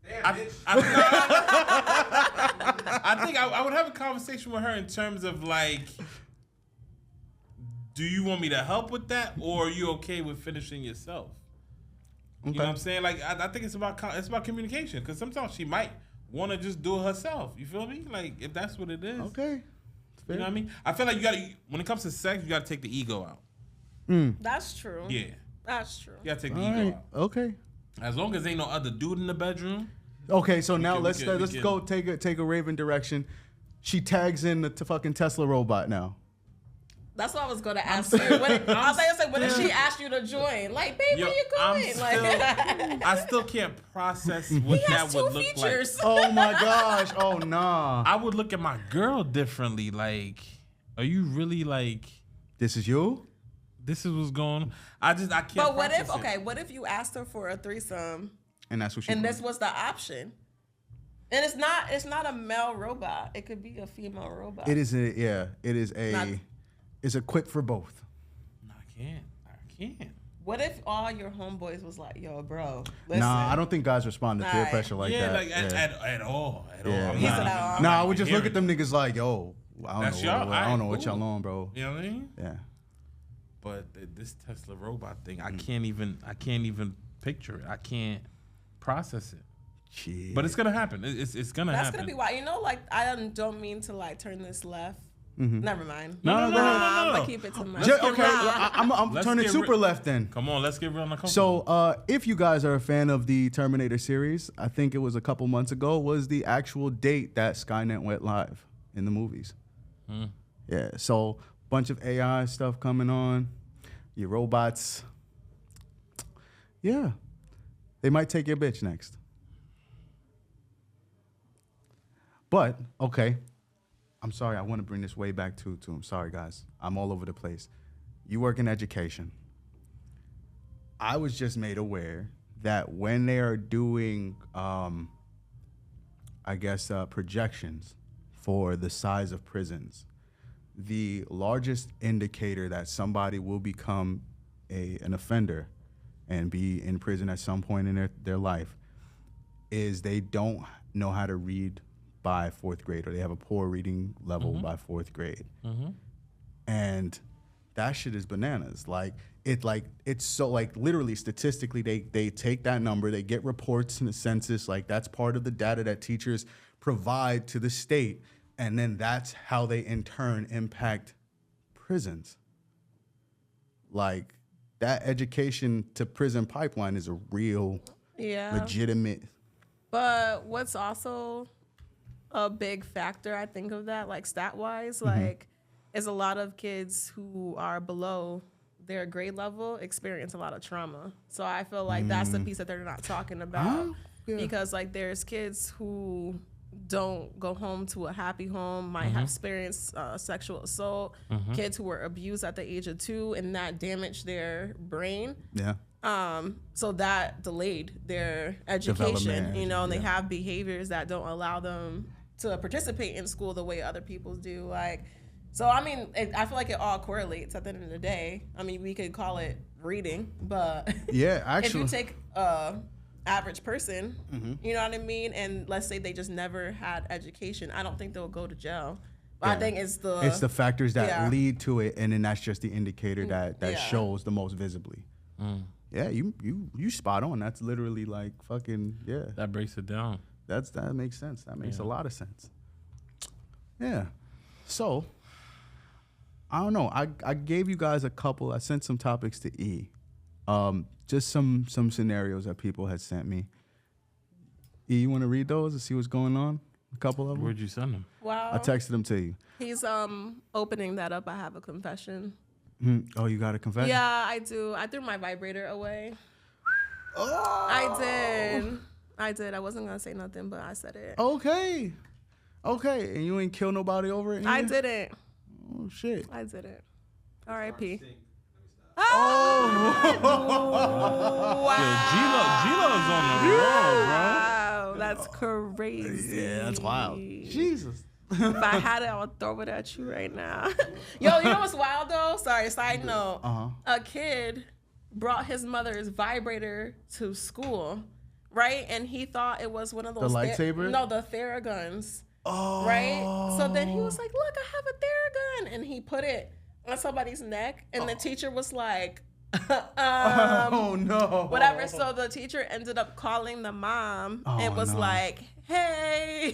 Damn, bitch. I think I would have a conversation with her in terms of like, do you want me to help with that, or are you okay with finishing yourself? Okay. You know what I'm saying? Like, I think it's about communication, because sometimes she might want to just do it herself. You feel me? Like, if that's what it is. Okay. You know what I mean? I feel like you gotta, when it comes to sex, you gotta take the ego out. That's true. Yeah. That's true. You gotta take the ego out. Okay. As long as ain't no other dude in the bedroom. Okay, so now let's go take a Raven direction. She tags in the fucking Tesla robot now. That's what I was gonna ask you. What if she asked you to join? Like, babe, where you going? I still can't process what that would look features. like. Oh my gosh. Oh nah. I would look at my girl differently. Like, are you really like? This is you? This is what's going on. I can't. But what if you asked her for a threesome? And that's what she. And this was the option. And it's not a male robot. It could be a female robot. It is It's equipped for both. No, I can't. What if all your homeboys was like, yo, bro, listen. Nah, I don't think guys respond to peer pressure like that. At all. Nah, I would just look at them niggas like, yo, I don't know what y'all on, bro. You know what I mean? Yeah. But this Tesla robot thing, I can't even picture it. I can't process it. Shit. But it's gonna happen. It's gonna happen. That's gonna be why. You know, like I don't mean to like turn this left. Never mind. No. I'm gonna keep it to myself. Okay, I'm turning super left then. Come on, let's get real uncomfortable. So, if you guys are a fan of the Terminator series, I think it was a couple months ago, was the actual date that Skynet went live in the movies. Yeah, so bunch of AI stuff coming on, your robots. Yeah, they might take your bitch next. But, okay. I'm sorry, I want to bring this way back to I'm sorry, guys. I'm all over the place. You work in education. I was just made aware that when they are doing, projections for the size of prisons, the largest indicator that somebody will become an offender and be in prison at some point in their life is they don't know how to read by fourth grade, or they have a poor reading level by fourth grade. And that shit is bananas. It's so literally statistically they take that number, they get reports in the census, that's part of the data that teachers provide to the state, and then that's how they in turn impact prisons. That education to prison pipeline is a real legitimate. But what's also a big factor, I think, of that, stat-wise, is a lot of kids who are below their grade level experience a lot of trauma. So I feel like that's the piece that they're not talking about. Because, there's kids who don't go home to a happy home, might have experienced sexual assault, kids who were abused at the age of 2, and that damaged their brain. Yeah. So that delayed their education, and they have behaviors that don't allow them to participate in school the way other people do. So I mean, I feel like it all correlates at the end of the day. I mean, we could call it reading, but yeah, actually, if you take average person, you know what I mean, and let's say they just never had education, I don't think they'll go to jail. But I think it's the factors that lead to it, and then that's just the indicator that shows the most visibly. Yeah, you spot on. That's literally That breaks it down. That makes sense. That makes a lot of sense. Yeah. So, I don't know. I gave you guys a couple. I sent some topics to E. Just some scenarios that people had sent me. E, you want to read those and see what's going on? A couple of them. Where'd you send them? Wow. I texted them to you. He's opening that up. I have a confession. Oh, you got a confession? Yeah, I do. I threw my vibrator away. Oh. I did. I wasn't gonna say nothing, but I said it. Okay. And you ain't kill nobody over it? I didn't. Oh shit. I didn't. R.I.P. Oh. Wow. G-Lo's on the road, bro. Wow, that's crazy. Yeah, that's wild. Jesus. If I had it, I would throw it at you right now. Yo, you know what's wild though? Sorry, side note. A kid brought his mother's vibrator to school, right? And he thought it was one of those lightsaber? No, the Theraguns. Oh. Right? So then he was like, look, I have a Theragun. And he put it on somebody's neck. And the teacher was like, oh no. Whatever. So the teacher ended up calling the mom and was like, hey,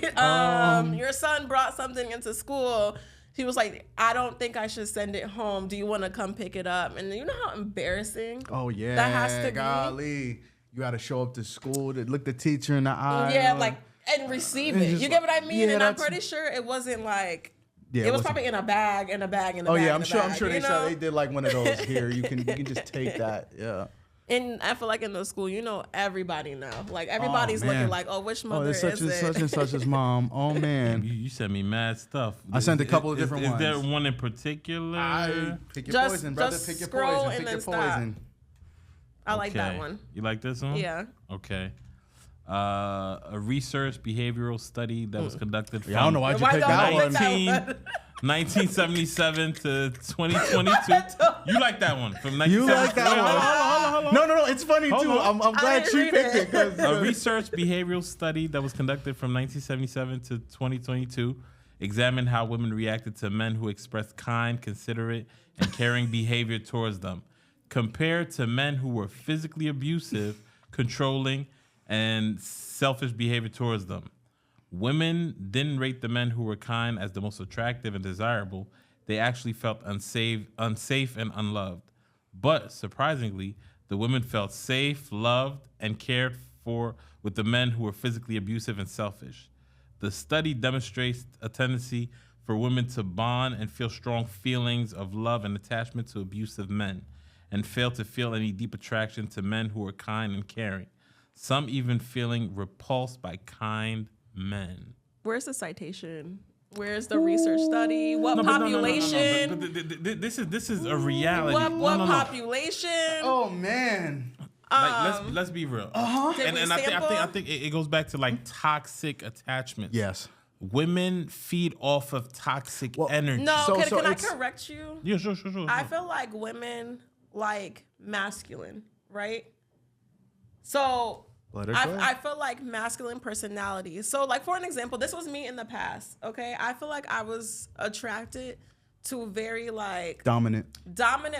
your son brought something into school. He was like, I don't think I should send it home. Do you want to come pick it up? And you know how embarrassing that has to be? You got to show up to school to look the teacher in the eye. Yeah, and receive it. You get what I mean? And I'm pretty sure it wasn't it was probably in a bag, Oh yeah, I'm sure they did one of those here. You can just take that. Yeah. And I feel like in the school, everybody now. Everybody's looking which mother is it? Such and such's mom. Oh man. You sent me mad stuff. I sent a couple of different ones. Is there one in particular? Pick your poison, brother. Pick your poison. Pick your poison. I like that one. You like this one? Yeah. Okay. A research behavioral study that was conducted from I don't know why'd you pick that one. 1977 to 2022. You like that one from 1977? You like that one? No. It's funny too. I'm glad she picked it. A research behavioral study that was conducted from 1977 to 2022 examined how women reacted to men who expressed kind, considerate, and caring behavior towards them, compared to men who were physically abusive, controlling, and selfish behavior towards them. Women didn't rate the men who were kind as the most attractive and desirable. They actually felt unsafe and unloved. But surprisingly, the women felt safe, loved, and cared for with the men who were physically abusive and selfish. The study demonstrates a tendency for women to bond and feel strong feelings of love and attachment to abusive men, and fail to feel any deep attraction to men who are kind and caring. Some even feeling repulsed by kind men. Where's the citation? Where's the research study? What population? But this is a reality. What population? Oh man. Like, let's be real. And I think it goes back to like toxic attachments. Yes. Women feed off of toxic energy. No, can I correct you? Yeah, sure. I feel like women like masculine, right? So I feel like masculine personalities. So like, for an example, this was me in the past, okay? I feel like I was attracted to very like dominant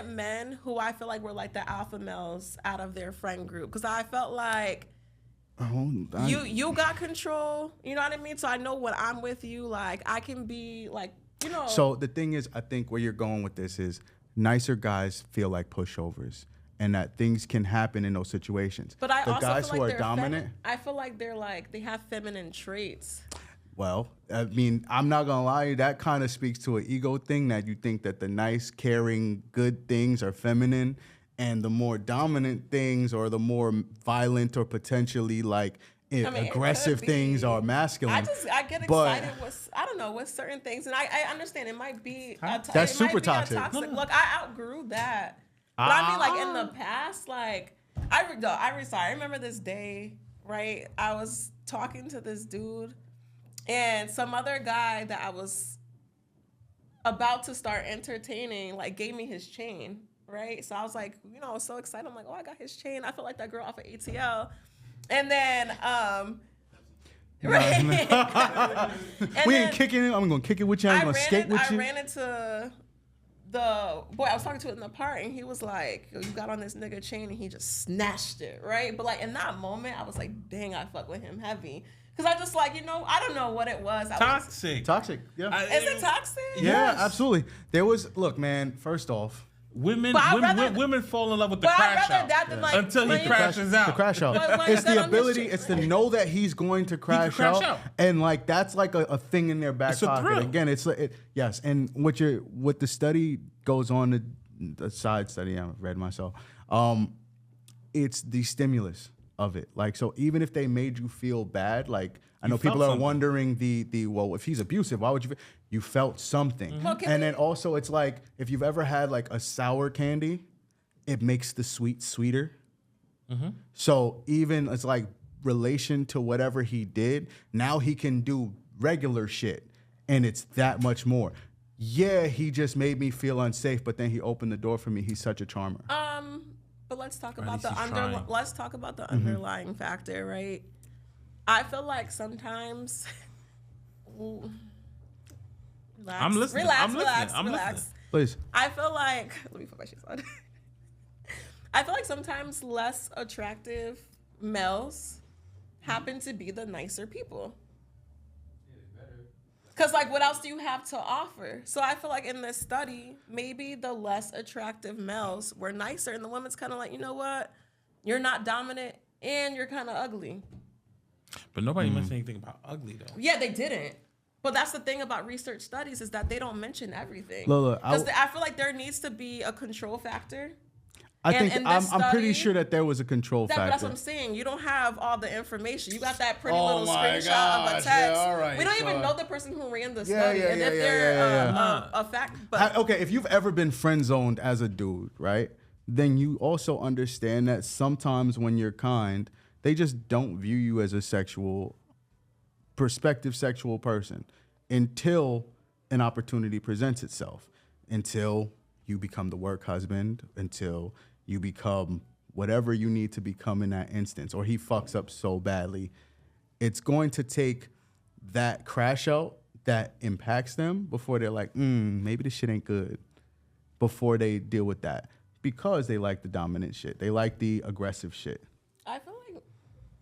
men who I feel like were like the alpha males out of their friend group, because I felt like you got control, you know what I mean? So I know when I'm with you, like I can be like, you know. So the thing is, I think where you're going with this is nicer guys feel like pushovers, and that things can happen in those situations. But I the also guys feel like who are dominant, I feel like they're like, they have feminine traits. Well, I mean, I'm not gonna lie to you, that kind of speaks to an ego thing, that you think that the nice, caring, good things are feminine, and the more dominant things or the more violent or potentially like aggressive things are masculine. I get excited with, I don't know, with certain things, and I understand it might be that's super toxic. Look, I outgrew that, but I mean, like in the past, like I remember this day, right? I was talking to this dude, and some other guy that I was about to start entertaining, like, gave me his chain, right? So I was like, you know, I was so excited. I'm like, oh, I got his chain. I feel like that girl off of ATL. And then, right? We ain't kicking it. I'm gonna kick it with you. I'm gonna skate with you. I ran into the boy I was talking to in the park, and he was like, yo, you got on this nigga chain, and he just snatched it, right? But like in that moment, I was like, dang, I fuck with him heavy. Because I just like, you know, I don't know what it was. Toxic, yeah. Is it toxic? Yeah, yes. Absolutely. There was, look, man, first off, women fall in love with the crash out. Until he crashes out. The crash out. It's the ability, it's to know that he's going to crash out. And like, that's like a thing in their back pocket. Thrill. Again, yes. And what the study goes on, the side study I read myself, it's the stimulus of it. Like, so even if they made you feel bad, like I know people are wondering well, if he's abusive, why would you felt something. Mm-hmm. And then also it's like, if you've ever had like a sour candy, it makes the sweet sweeter. Mm-hmm. So even it's like relation to whatever he did, now he can do regular shit, and it's that much more. Yeah, he just made me feel unsafe, but then he opened the door for me. He's such a charmer. But let's talk about the underlying factor, right? I feel like sometimes. Relax. Please. I feel like. Let me put my shoes on. I feel like sometimes less attractive males happen to be the nicer people. Because, like, what else do you have to offer? So I feel like in this study, maybe the less attractive males were nicer, and the women's kind of like, you know what? You're not dominant, and you're kind of ugly. But nobody mentioned anything about ugly, though. Yeah, they didn't. But that's the thing about research studies, is that they don't mention everything. Look, because I feel like there needs to be a control factor. I'm pretty sure that there was a control factor. That's what I'm saying. You don't have all the information. You got that pretty little screenshot of a text. Yeah, we don't even know the person who ran the study, and if they're a fact. But okay, if you've ever been friend zoned as a dude, right? Then you also understand that sometimes when you're kind, they just don't view you as a prospective sexual person until an opportunity presents itself, until you become the work husband, until you become whatever you need to become in that instance, or he fucks up so badly. It's going to take that crash out that impacts them before they're like, maybe this shit ain't good, before they deal with that, because they like the dominant shit. They like the aggressive shit. I feel like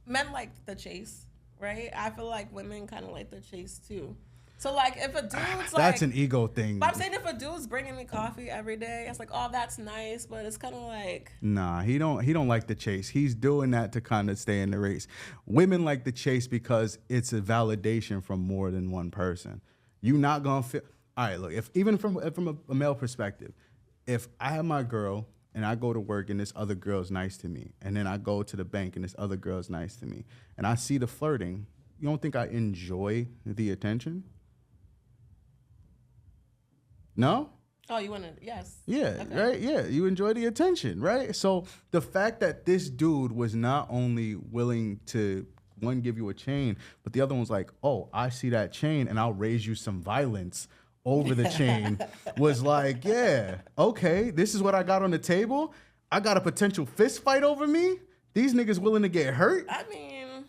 men like the chase, right? I feel like women kind of like the chase too. So, like, if a dude's like... That's an ego thing. But I'm saying if a dude's bringing me coffee every day, it's like, oh, that's nice, but it's kind of like... Nah, he don't like the chase. He's doing that to kind of stay in the race. Women like the chase because it's a validation from more than one person. You're not going to feel... All right, look, if even from a male perspective, if I have my girl and I go to work and this other girl's nice to me, and then I go to the bank and this other girl's nice to me, and I see the flirting, you don't think I enjoy the attention? No? Oh, you want to, yes. Yeah, okay. Right? Yeah, you enjoy the attention, right? So the fact that this dude was not only willing to, one, give you a chain, but the other one's like, oh, I see that chain and I'll raise you some violence over the chain, was like, yeah, okay, this is what I got on the table. I got a potential fist fight over me. These niggas willing to get hurt. I mean...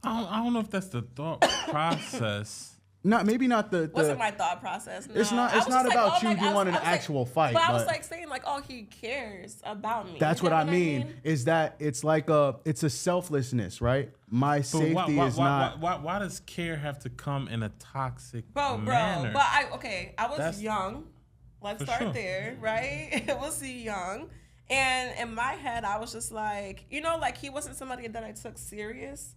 I don't know if that's the thought process. Maybe not the wasn't my thought process. No. It's not about you want an actual fight. But I was like saying like, oh, he cares about me. That's what I mean. Is that it's like it's a selflessness, right? My safety is not. Why does care have to come in a toxic manner? But I was young. Let's start there, right? I was young, and in my head, I was just like, like he wasn't somebody that I took serious.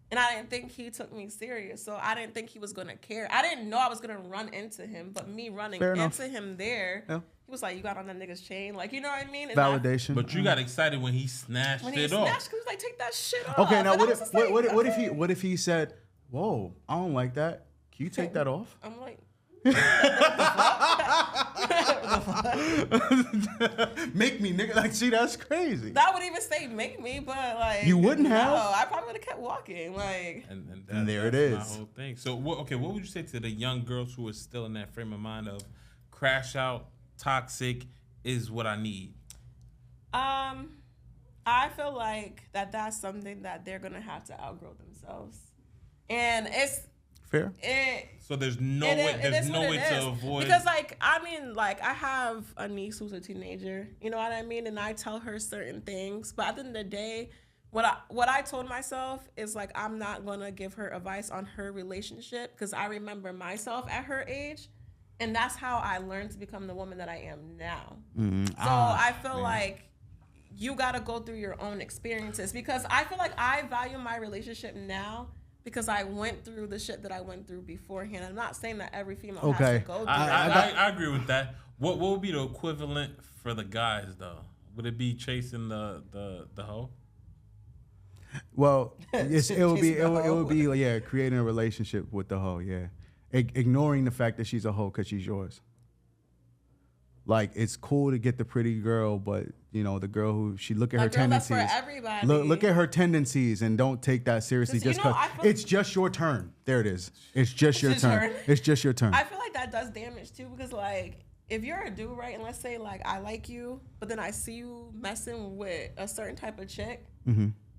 And I didn't think he took me serious. So I didn't think he was going to care. I didn't know I was going to run into him. But me running into him there, he was like, you got on that nigga's chain. Like, you know what I mean? And validation. But you got excited when he snatched it off. He was like, take that shit off. Okay, now what if he said, whoa, I don't like that. Can you take that off? I'm like... Make me, nigga. Like, see, that's crazy. That would even say make me, but like you wouldn't have. No, I probably would have kept walking. Like, and there it is. My whole thing. So, what would you say to the young girls who are still in that frame of mind of crash out, toxic is what I need? I feel like that's something that they're gonna have to outgrow themselves, and it's fair. So there's no way to avoid. Because I have a niece who's a teenager. You know what I mean? And I tell her certain things, but at the end of the day, what I told myself is like I'm not gonna give her advice on her relationship because I remember myself at her age, and that's how I learned to become the woman that I am now. So I feel like you gotta go through your own experiences because I feel like I value my relationship now. Because I went through the shit that I went through beforehand. I'm not saying that every female has to go through I agree with that. What would be the equivalent for the guys, though? Would it be chasing the hoe? Well, it would be creating a relationship with the hoe, yeah. Ignoring the fact that she's a hoe because she's yours. Like, it's cool to get the pretty girl, but, the girl who, she look at her tendencies. That's for everybody. Look at her tendencies and don't take that seriously just because it's just your turn. There it is. It's just your turn. It's just your turn. I feel like that does damage, too, because, like, if you're a dude, right, and let's say, like, I like you, but then I see you messing with a certain type of chick,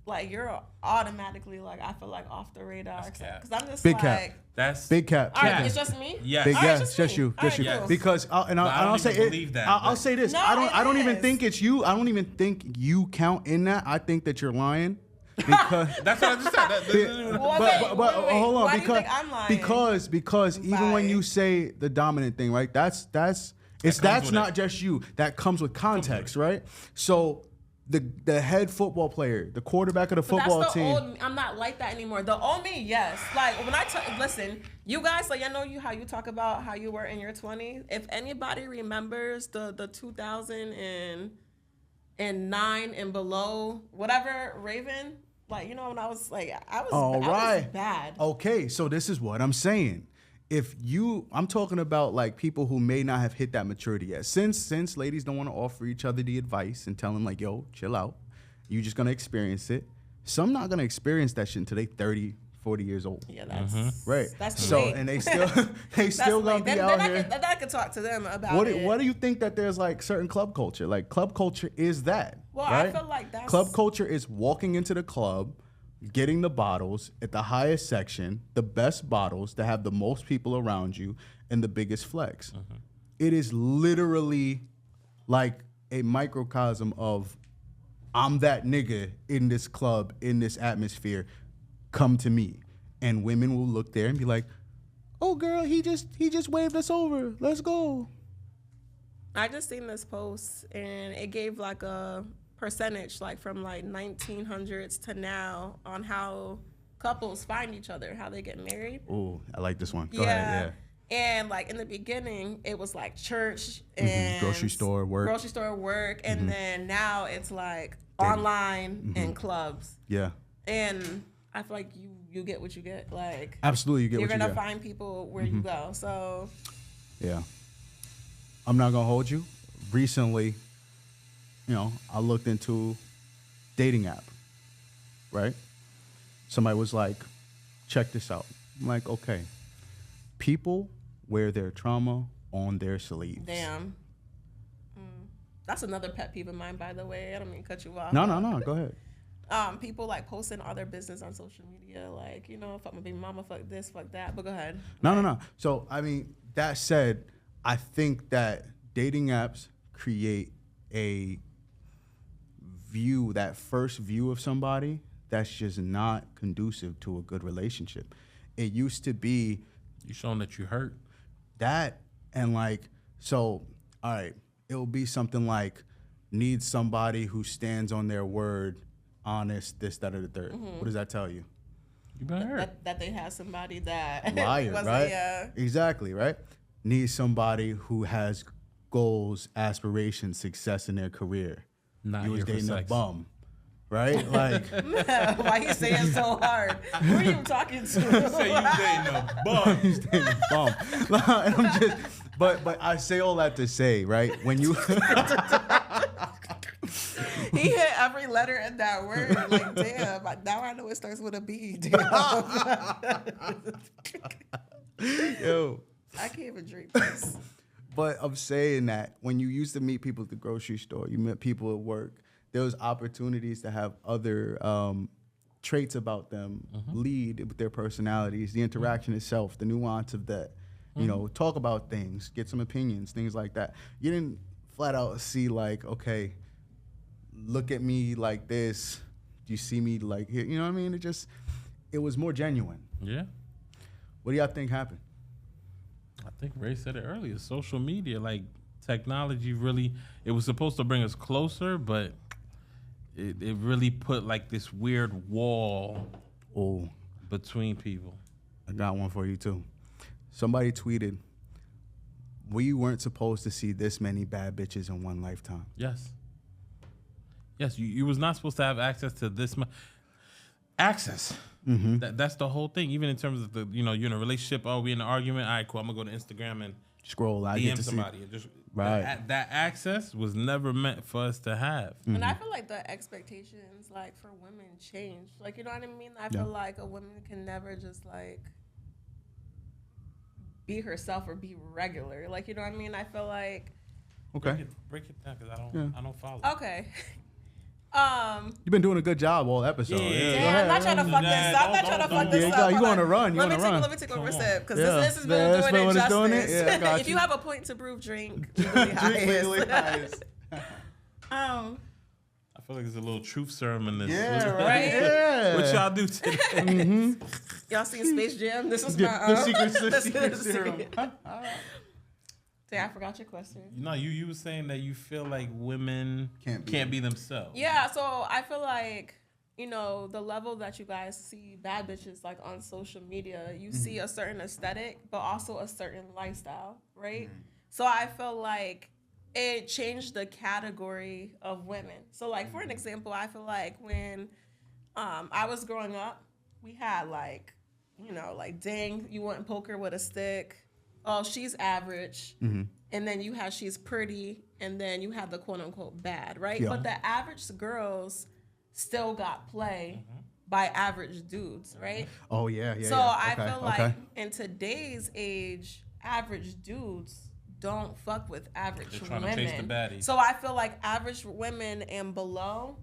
like, you're automatically, like, I feel like off the radar. Because I'm just big cap. That's big cap. All right, it's just me? Yes. Big, it's just you. Just you. Yes. Because, I'll say it. I'll say this. No, I don't even think it's you. I don't even think you count in that. I think that you're lying. Because that's what I just said. But hold on. Why do you think I'm lying? Because even when you say the dominant thing, right? That's not just you. That comes with context, right? So the head football player, the quarterback of the football team. I'm not like that anymore. The old me, yes. Like when listen, you guys, like I know how you talk about how you were in your 20s. If anybody remembers the 2009 and below, whatever Raven, like when I was like I was bad. Okay, so this is what I'm saying. I'm talking about like people who may not have hit that maturity yet. Since ladies don't want to offer each other the advice and tell them like, yo, chill out. You're just going to experience it. Some not going to experience that shit until they 30, 40 years old. Yeah, that's right. That's late. And they still going to be out here. Then I could talk to them about it. What do you think that there's like certain club culture? Like club culture is that. Well, right? I feel like that's. Club culture is walking into the club, getting the bottles at the highest section, the best bottles to have the most people around you, and the biggest flex. It is literally like a microcosm of I'm that nigga in this club, in this atmosphere. Come to me. And women will look there and be like, oh girl, he just waved us over. Let's go. I just seen this post and it gave like a percentage like from like 1900s to now on how couples find each other, how they get married. Oh, I like this one. Go ahead. Yeah. And like in the beginning, it was like church and grocery store work. And then now it's like online and clubs. Yeah. And I feel like you get what you get. Like absolutely, you get what you get. You're gonna find people where you go. So yeah. I'm not gonna hold you. Recently, I looked into dating app, right? Somebody was like, check this out. I'm like, okay. People wear their trauma on their sleeves. Damn. That's another pet peeve of mine, by the way. I don't mean to cut you off. No. Go ahead. People like posting all their business on social media, like, fuck my baby mama, fuck this, fuck that. But go ahead. No. So, I mean, that said, I think that dating apps create a view, that first view of somebody that's just not conducive to a good relationship. It used to be you showing that you hurt. That and like, so, all right, it'll be something like need somebody who stands on their word, honest, this, that, or the third. What does that tell you? You been hurt. That they have somebody that liar, right? Exactly, right? Need somebody who has goals, aspirations, success in their career. Not you was here dating for a sex. bum, right? Like, why you saying so hard? Who are you talking to? You say you dating a bum. He's dating a bum. And I'm just, but I say all that to say, right? When you he hit every letter in that word. Like, damn. Now I know it starts with a B. Damn. Yo. I can't even drink this. But I'm saying that when you used to meet people at the grocery store, you met people at work, there was opportunities to have other traits about them lead with their personalities, the interaction itself, the nuance of that. Talk about things, get some opinions, things like that. You didn't flat out see like, okay, look at me like this. Do you see me like here? You know what I mean? It was more genuine. Yeah. What do y'all think happened? I think Ray said it earlier. Social media, like technology really, it was supposed to bring us closer, but it really put like this weird wall between people. I got one for you too. Somebody tweeted, we weren't supposed to see this many bad bitches in one lifetime. Yes. Yes, you was not supposed to have access to this much. Access. That's the whole thing. Even in terms of you're in a relationship. Oh, we in an argument. All right, cool. I'm gonna go to Instagram and scroll. DM somebody. And just that access was never meant for us to have. And I feel like the expectations, like for women, change. Like, you know what I mean? I feel like a woman can never just like be herself or be regular. Like, you know what I mean? I feel like. Okay. Break it down because I don't follow. Okay. You've been doing a good job all episode. Yeah, I'm not trying to fuck this up. I'm not trying to fuck this up. You on a run. Let me take a sip because this is doing it justice. If you have a point to prove, drink legally highest. I feel like there's a little truth serum in this. Yeah, right. Yeah. What y'all do today? Y'all seen Space Jam? This is my the secret serum. Say, I forgot your question. No, you were saying that you feel like women can't be themselves. Yeah, so I feel like, the level that you guys see bad bitches like on social media, you see a certain aesthetic, but also a certain lifestyle, right? So I feel like it changed the category of women. So like, for an example, I feel like when I was growing up, we had like, like, dang, you wouldn't poke her with a stick. Oh, she's average. And then you have she's pretty. And then you have the quote unquote bad, right? Yeah. But the average girls still got play by average dudes, right? Oh, yeah. So I feel like in today's age, average dudes don't fuck with average women. To chase the baddies. So I feel like average women and below,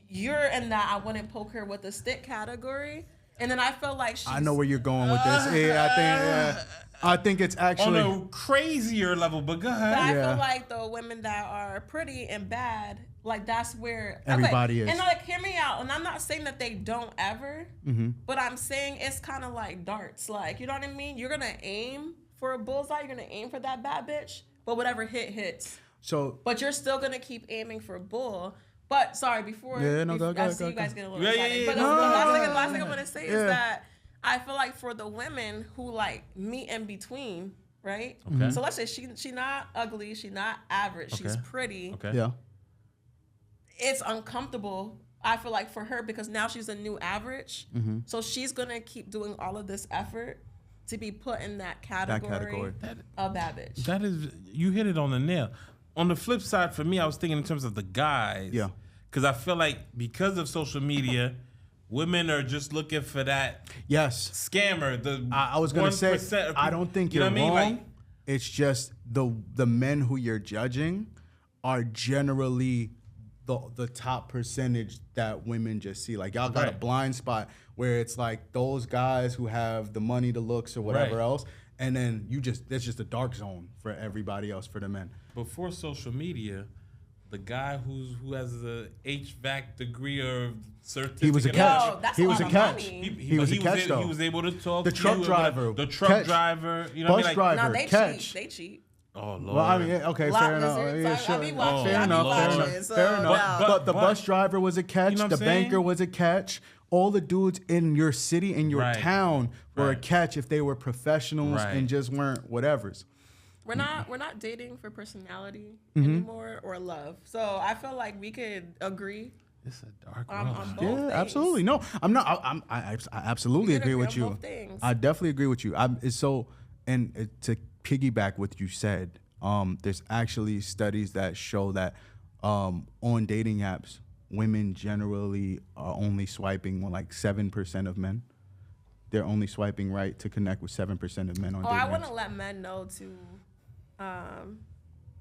you're in that I wouldn't poke her with a stick category. And then I feel like I know where you're going with this. I think it's actually on a crazier level, but go ahead. But I feel like the women that are pretty and bad, like that's where everybody is. And like, hear me out. And I'm not saying that they don't ever, but I'm saying it's kind of like darts. Like, you know what I mean? You're gonna aim for a bullseye. You're gonna aim for that bad bitch, but whatever hits. So, but you're still gonna keep aiming for bull. But sorry, before I see you guys get a little excited. But the last thing I'm gonna say is that I feel like for the women who like meet in between, right? Okay. So let's say she not ugly, she not average, she's pretty. Okay. Yeah. It's uncomfortable, I feel like, for her because now she's a new average. So she's gonna keep doing all of this effort to be put in that category. Of bad bitch. That is, you hit it on the nail. On the flip side, for me, I was thinking in terms of the guys. Yeah. Because I feel like because of social media, women are just looking for that scammer. I was going to say, I don't think you're wrong. Like, it's just the men who you're judging are generally the top percentage that women just see. Like, y'all got a blind spot where it's like those guys who have the money, the looks, or whatever else. And then that's just a dark zone for everybody else, for the men. Before social media, the guy who has a HVAC degree or certificate. He was a catch. He was a catch. He was a catch, though. He was able to talk the to truck driver. The truck driver. You know bus driver. No, they catch. Cheat. They cheat. Oh, Lord. Well, I mean, okay, fair enough. Yeah, sure. Fair enough. But the bus driver was a catch. The banker was a catch. All the dudes in your city, in your town, were a catch if they were professionals and just weren't whatevers. We're not dating for personality anymore or love. So I feel like we could agree. It's a dark on both things. Absolutely. No, I'm not. I absolutely agree with you. I definitely agree with you. To piggyback what you said, there's actually studies that show that on dating apps, women generally are only swiping on like 7% of men. They're only swiping right to connect with 7% of men on dating apps. I want to let men know too.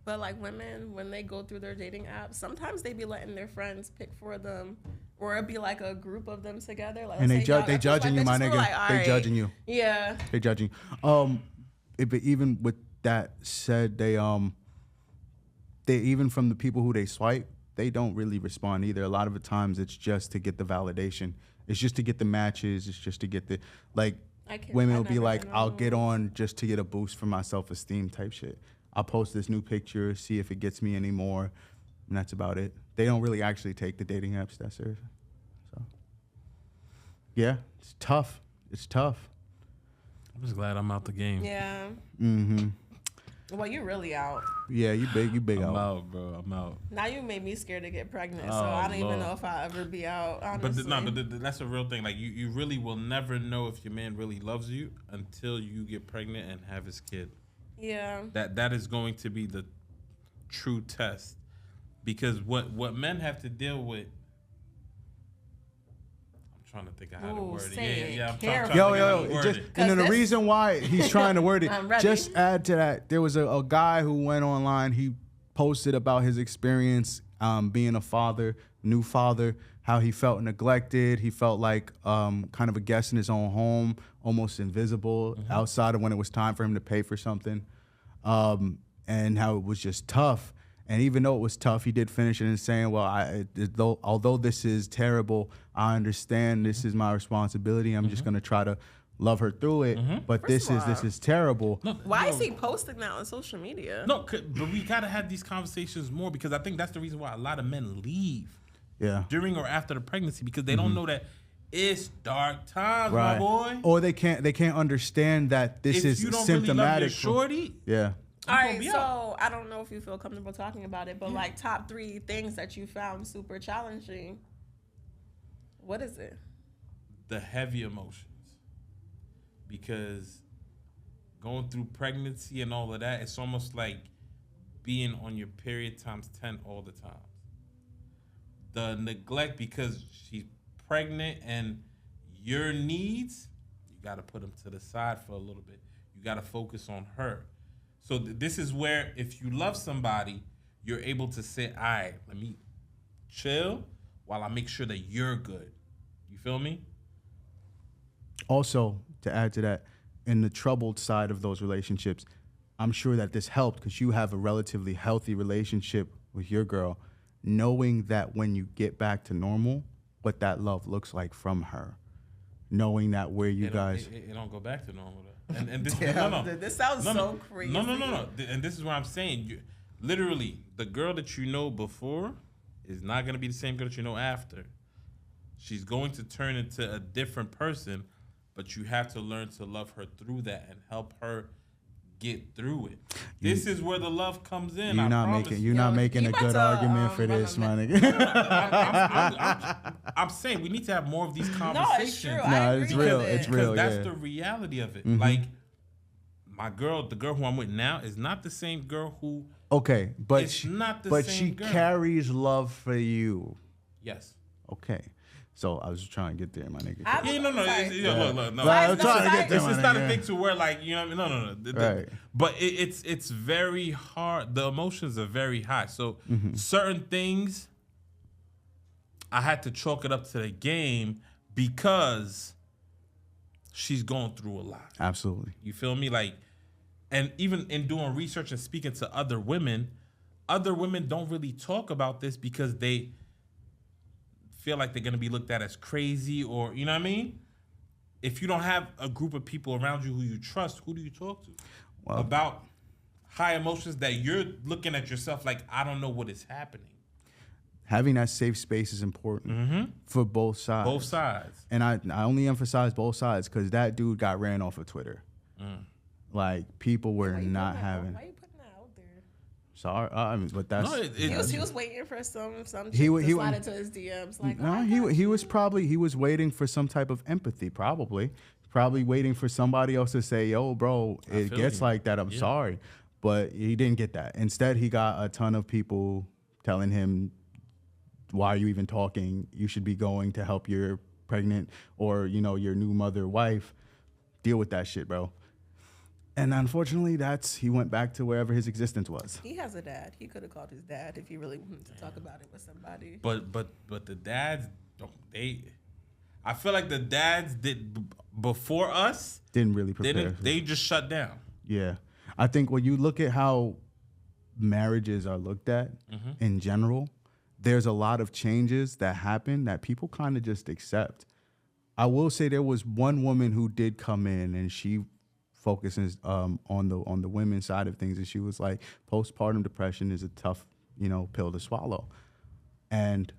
But like women, when they go through their dating apps, sometimes they be letting their friends pick for them, or it'd be like a group of them together. Like, and they judging you, my nigga. Like, they judging you. Yeah. They judging you. But even with that said, they even from the people who they swipe, they don't really respond either. A lot of the times, it's just to get the validation. It's just to get the matches. It's just to get the women will be like, I'll get on just to get a boost for my self-esteem type shit. I'll post this new picture, see if it gets me any more, and that's about it. They don't really actually take the dating apps that serious. So, yeah, it's tough. It's tough. I'm just glad I'm out the game. Yeah. Well, you really out. Yeah, you big I'm out. I'm out, bro. I'm out. Now you made me scared to get pregnant, so I don't even know if I'll ever be out, honestly. But that's a real thing. Like, you really will never know if your man really loves you until you get pregnant and have his kid. Yeah. That is going to be the true test. Because what men have to deal with, trying to think of how to word it. I'm trying to word it. And then the reason why he's trying to word it, just add to that, there was a guy who went online, he posted about his experience being a father, new father, how he felt neglected. He felt like kind of a guest in his own home, almost invisible outside of when it was time for him to pay for something, and how it was just tough. And even though it was tough, he did finish it in saying, well, although this is terrible, I understand this is my responsibility. I'm just going to try to love her through it. But this is terrible. No, why is he posting that on social media? No, but we got to have these conversations more, because I think that's the reason why a lot of men leave during or after the pregnancy, because they don't know that it's dark times, my boy. Or they can't understand that this is symptomatic. Really love your shorty, all right, so I don't know if you feel comfortable talking about it, but like top 3 things that you found super challenging. What is it? The heavy emotions. Because going through pregnancy and all of that, it's almost like being on your period times 10 all the time. The neglect, because she's pregnant and your needs, you got to put them to the side for a little bit. You got to focus on her. So this is where, if you love somebody, you're able to say, all right, let me chill, while I make sure that you're good. You feel me? Also, to add to that, in the troubled side of those relationships, I'm sure that this helped because you have a relatively healthy relationship with your girl, knowing that when you get back to normal, what that love looks like from her. Knowing that where you guys... It don't go back to normal, though. And this, This sounds so crazy. No. And this is what I'm saying. Literally, the girl that you know before is not going to be the same girl that you know after. She's going to turn into a different person, but you have to learn to love her through that and help her get through it. This is where the love comes in. You're not making a good argument for this, my nigga. I'm saying we need to have more of these conversations. No, it's true. No, it's real. It's real. That's the reality of it. Mm-hmm. Like the girl who I'm with now is not the same girl who. Okay, but she carries love for you. Yes. Okay. So I was just trying to get there, my nigga. Look, no. I'm trying to get there. It's not a thing to where, like, you know what I mean? No. Right. But it's very hard. The emotions are very high. So certain things, I had to chalk it up to the game because she's going through a lot. Absolutely. You feel me? Like, and even in doing research and speaking to other women don't really talk about this because they feel like they're going to be looked at as crazy, or you know what I mean? If you don't have a group of people around you who you trust, who do you talk to about high emotions that you're looking at yourself like, I don't know what is happening? Having that safe space is important for both sides. Both sides. And I only emphasize both sides because that dude got ran off of Twitter. Like, people were not having... Sorry, but that's he was waiting for some to slide into his DMs. Like, he was waiting for some type of empathy, probably waiting for somebody else to say, "Yo, bro, it gets like that. I'm sorry," but he didn't get that. Instead, he got a ton of people telling him, "Why are you even talking? You should be going to help your pregnant or your new mother wife deal with that shit, bro." And unfortunately, he went back to wherever his existence was. He has a dad. He could have called his dad if he really wanted to talk about it with somebody. But the dads, I feel like the dads before us didn't really prepare. They just shut down. Yeah, I think when you look at how marriages are looked at in general, there's a lot of changes that happen that people kind of just accept. I will say there was one woman who did come in and she focuses on the women's side of things, and she was like, postpartum depression is a tough pill to swallow, and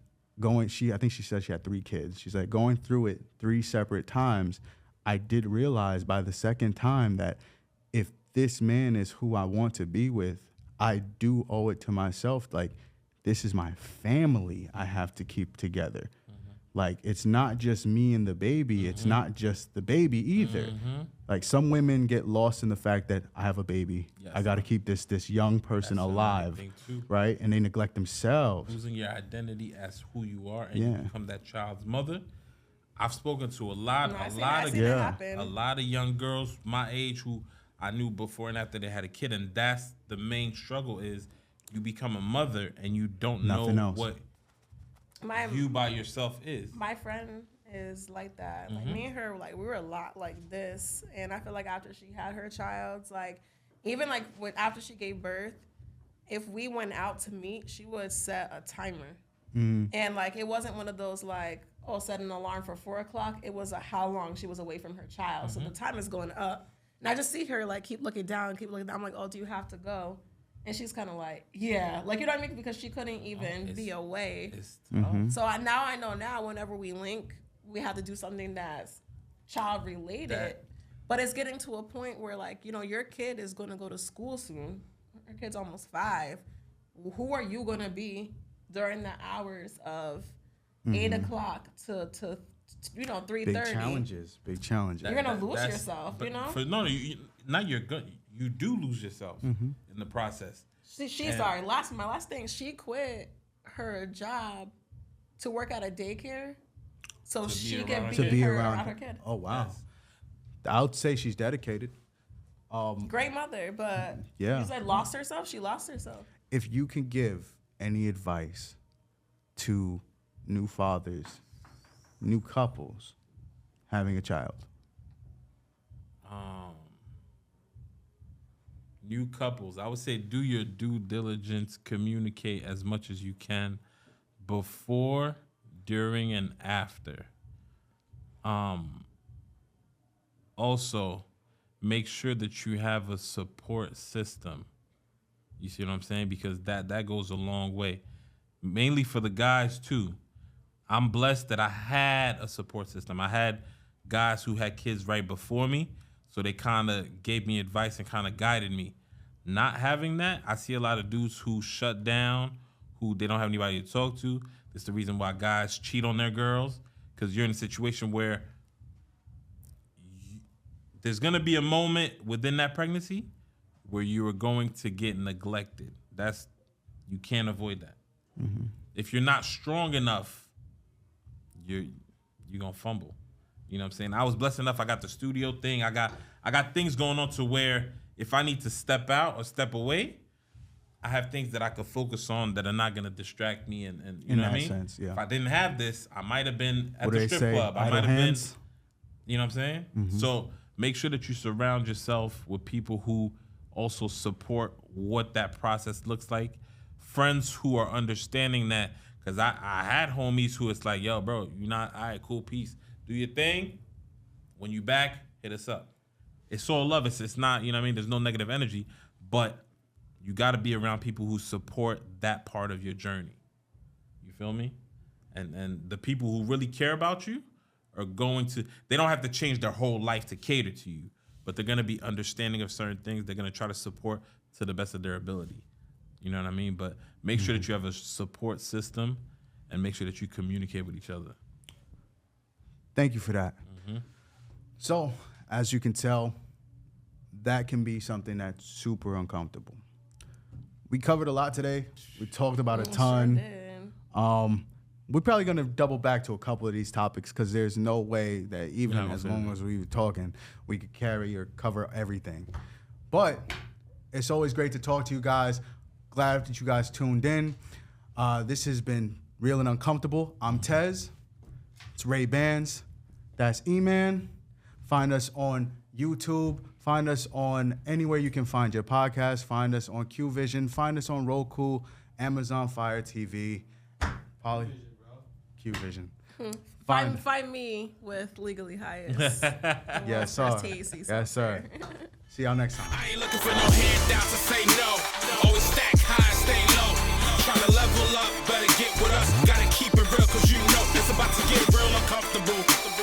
I think she said she had 3 kids. She's like, going through it 3 separate times, I did realize by the second time that if this man is who I want to be with, I do owe it to myself. Like, this is my family I have to keep together. Like, it's not just me and the baby. It's not just the baby either. Like, some women get lost in the fact that I have a baby. Yes, I got to keep this young person alive, right? And they neglect themselves. Losing your identity as who you are and you become that child's mother. I've spoken to a lot of young girls my age who I knew before and after they had a kid, and that's the main struggle is you become a mother and you don't know what you by yourself is. My friend is like that. Like, me and her, like, we were a lot like this. And I feel like after she had her child, like, even like after she gave birth, if we went out to meet, she would set a timer. And like, it wasn't one of those like, set an alarm for 4:00. It was how long she was away from her child. So the time is going up. And I just see her like keep looking down. I'm like, oh, do you have to go? And she's kind of like, yeah. Like, you know what I mean? Because she couldn't even be away. So now I know whenever we link, we have to do something that's child related. But it's getting to a point where, like, your kid is going to go to school soon. Her kid's almost 5. Who are you going to be during the hours of 8 o'clock to 3:30? Big challenges. You're going to lose yourself, You're good. You do lose yourself in the process. My last thing, she quit her job to work at a daycare so she could be around her kid. Oh, wow. Yes. I would say she's dedicated. Great mother, but you said lost herself? She lost herself. If you can give any advice to new fathers, new couples having a child? New couples, I would say do your due diligence, communicate as much as you can before, during, and after. Also, make sure that you have a support system. You see what I'm saying? Because that goes a long way. Mainly for the guys too. I'm blessed that I had a support system. I had guys who had kids right before me, so they kind of gave me advice and kind of guided me. Not having that, I see a lot of dudes who shut down, who they don't have anybody to talk to. That's the reason why guys cheat on their girls, because you're in a situation where there's going to be a moment within that pregnancy where you are going to get neglected. You can't avoid that. Mm-hmm. If you're not strong enough, you're going to fumble. You know what I'm saying? I was blessed enough. I got the studio thing. I got things going on to where if I need to step out or step away, I have things that I could focus on that are not going to distract me. And you know what I mean? Sense, yeah. If I didn't have this, I might have been at the strip club. I might have been, you know what I'm saying? Mm-hmm. So make sure that you surround yourself with people who also support what that process looks like. Friends who are understanding that, because I had homies who it's like, yo, bro, you're not, all right, cool, peace. Do your thing. When you back, hit us up. It's all love. It's not, you know what I mean? There's no negative energy, but you got to be around people who support that part of your journey. You feel me? And the people who really care about you are going to, they don't have to change their whole life to cater to you, but they're going to be understanding of certain things. They're going to try to support to the best of their ability. You know what I mean? But make sure that you have a support system and make sure that you communicate with each other. Thank you for that. Mm-hmm. So, as you can tell, that can be something that's super uncomfortable. We covered a lot today. We talked about a ton. Sure did. We're probably going to double back to a couple of these topics because there's no way that even as long as we were talking, we could carry or cover everything. But it's always great to talk to you guys. Glad that you guys tuned in. This has been Real and Uncomfortable. I'm Tez. It's Ray Bands. That's E-Man. Find us on YouTube. Find us on anywhere you can find your podcast. Find us on QVision. Find us on Roku, Amazon Fire TV. Polly? QVision. Find me with Legally Highest. Yes, sir. Yes, sir. See y'all next time. I ain't looking for no handouts to say no. Always stack high, stay low. Trying to level up, better get with us. Gotta keep it real, cause you know it's about to get real uncomfortable.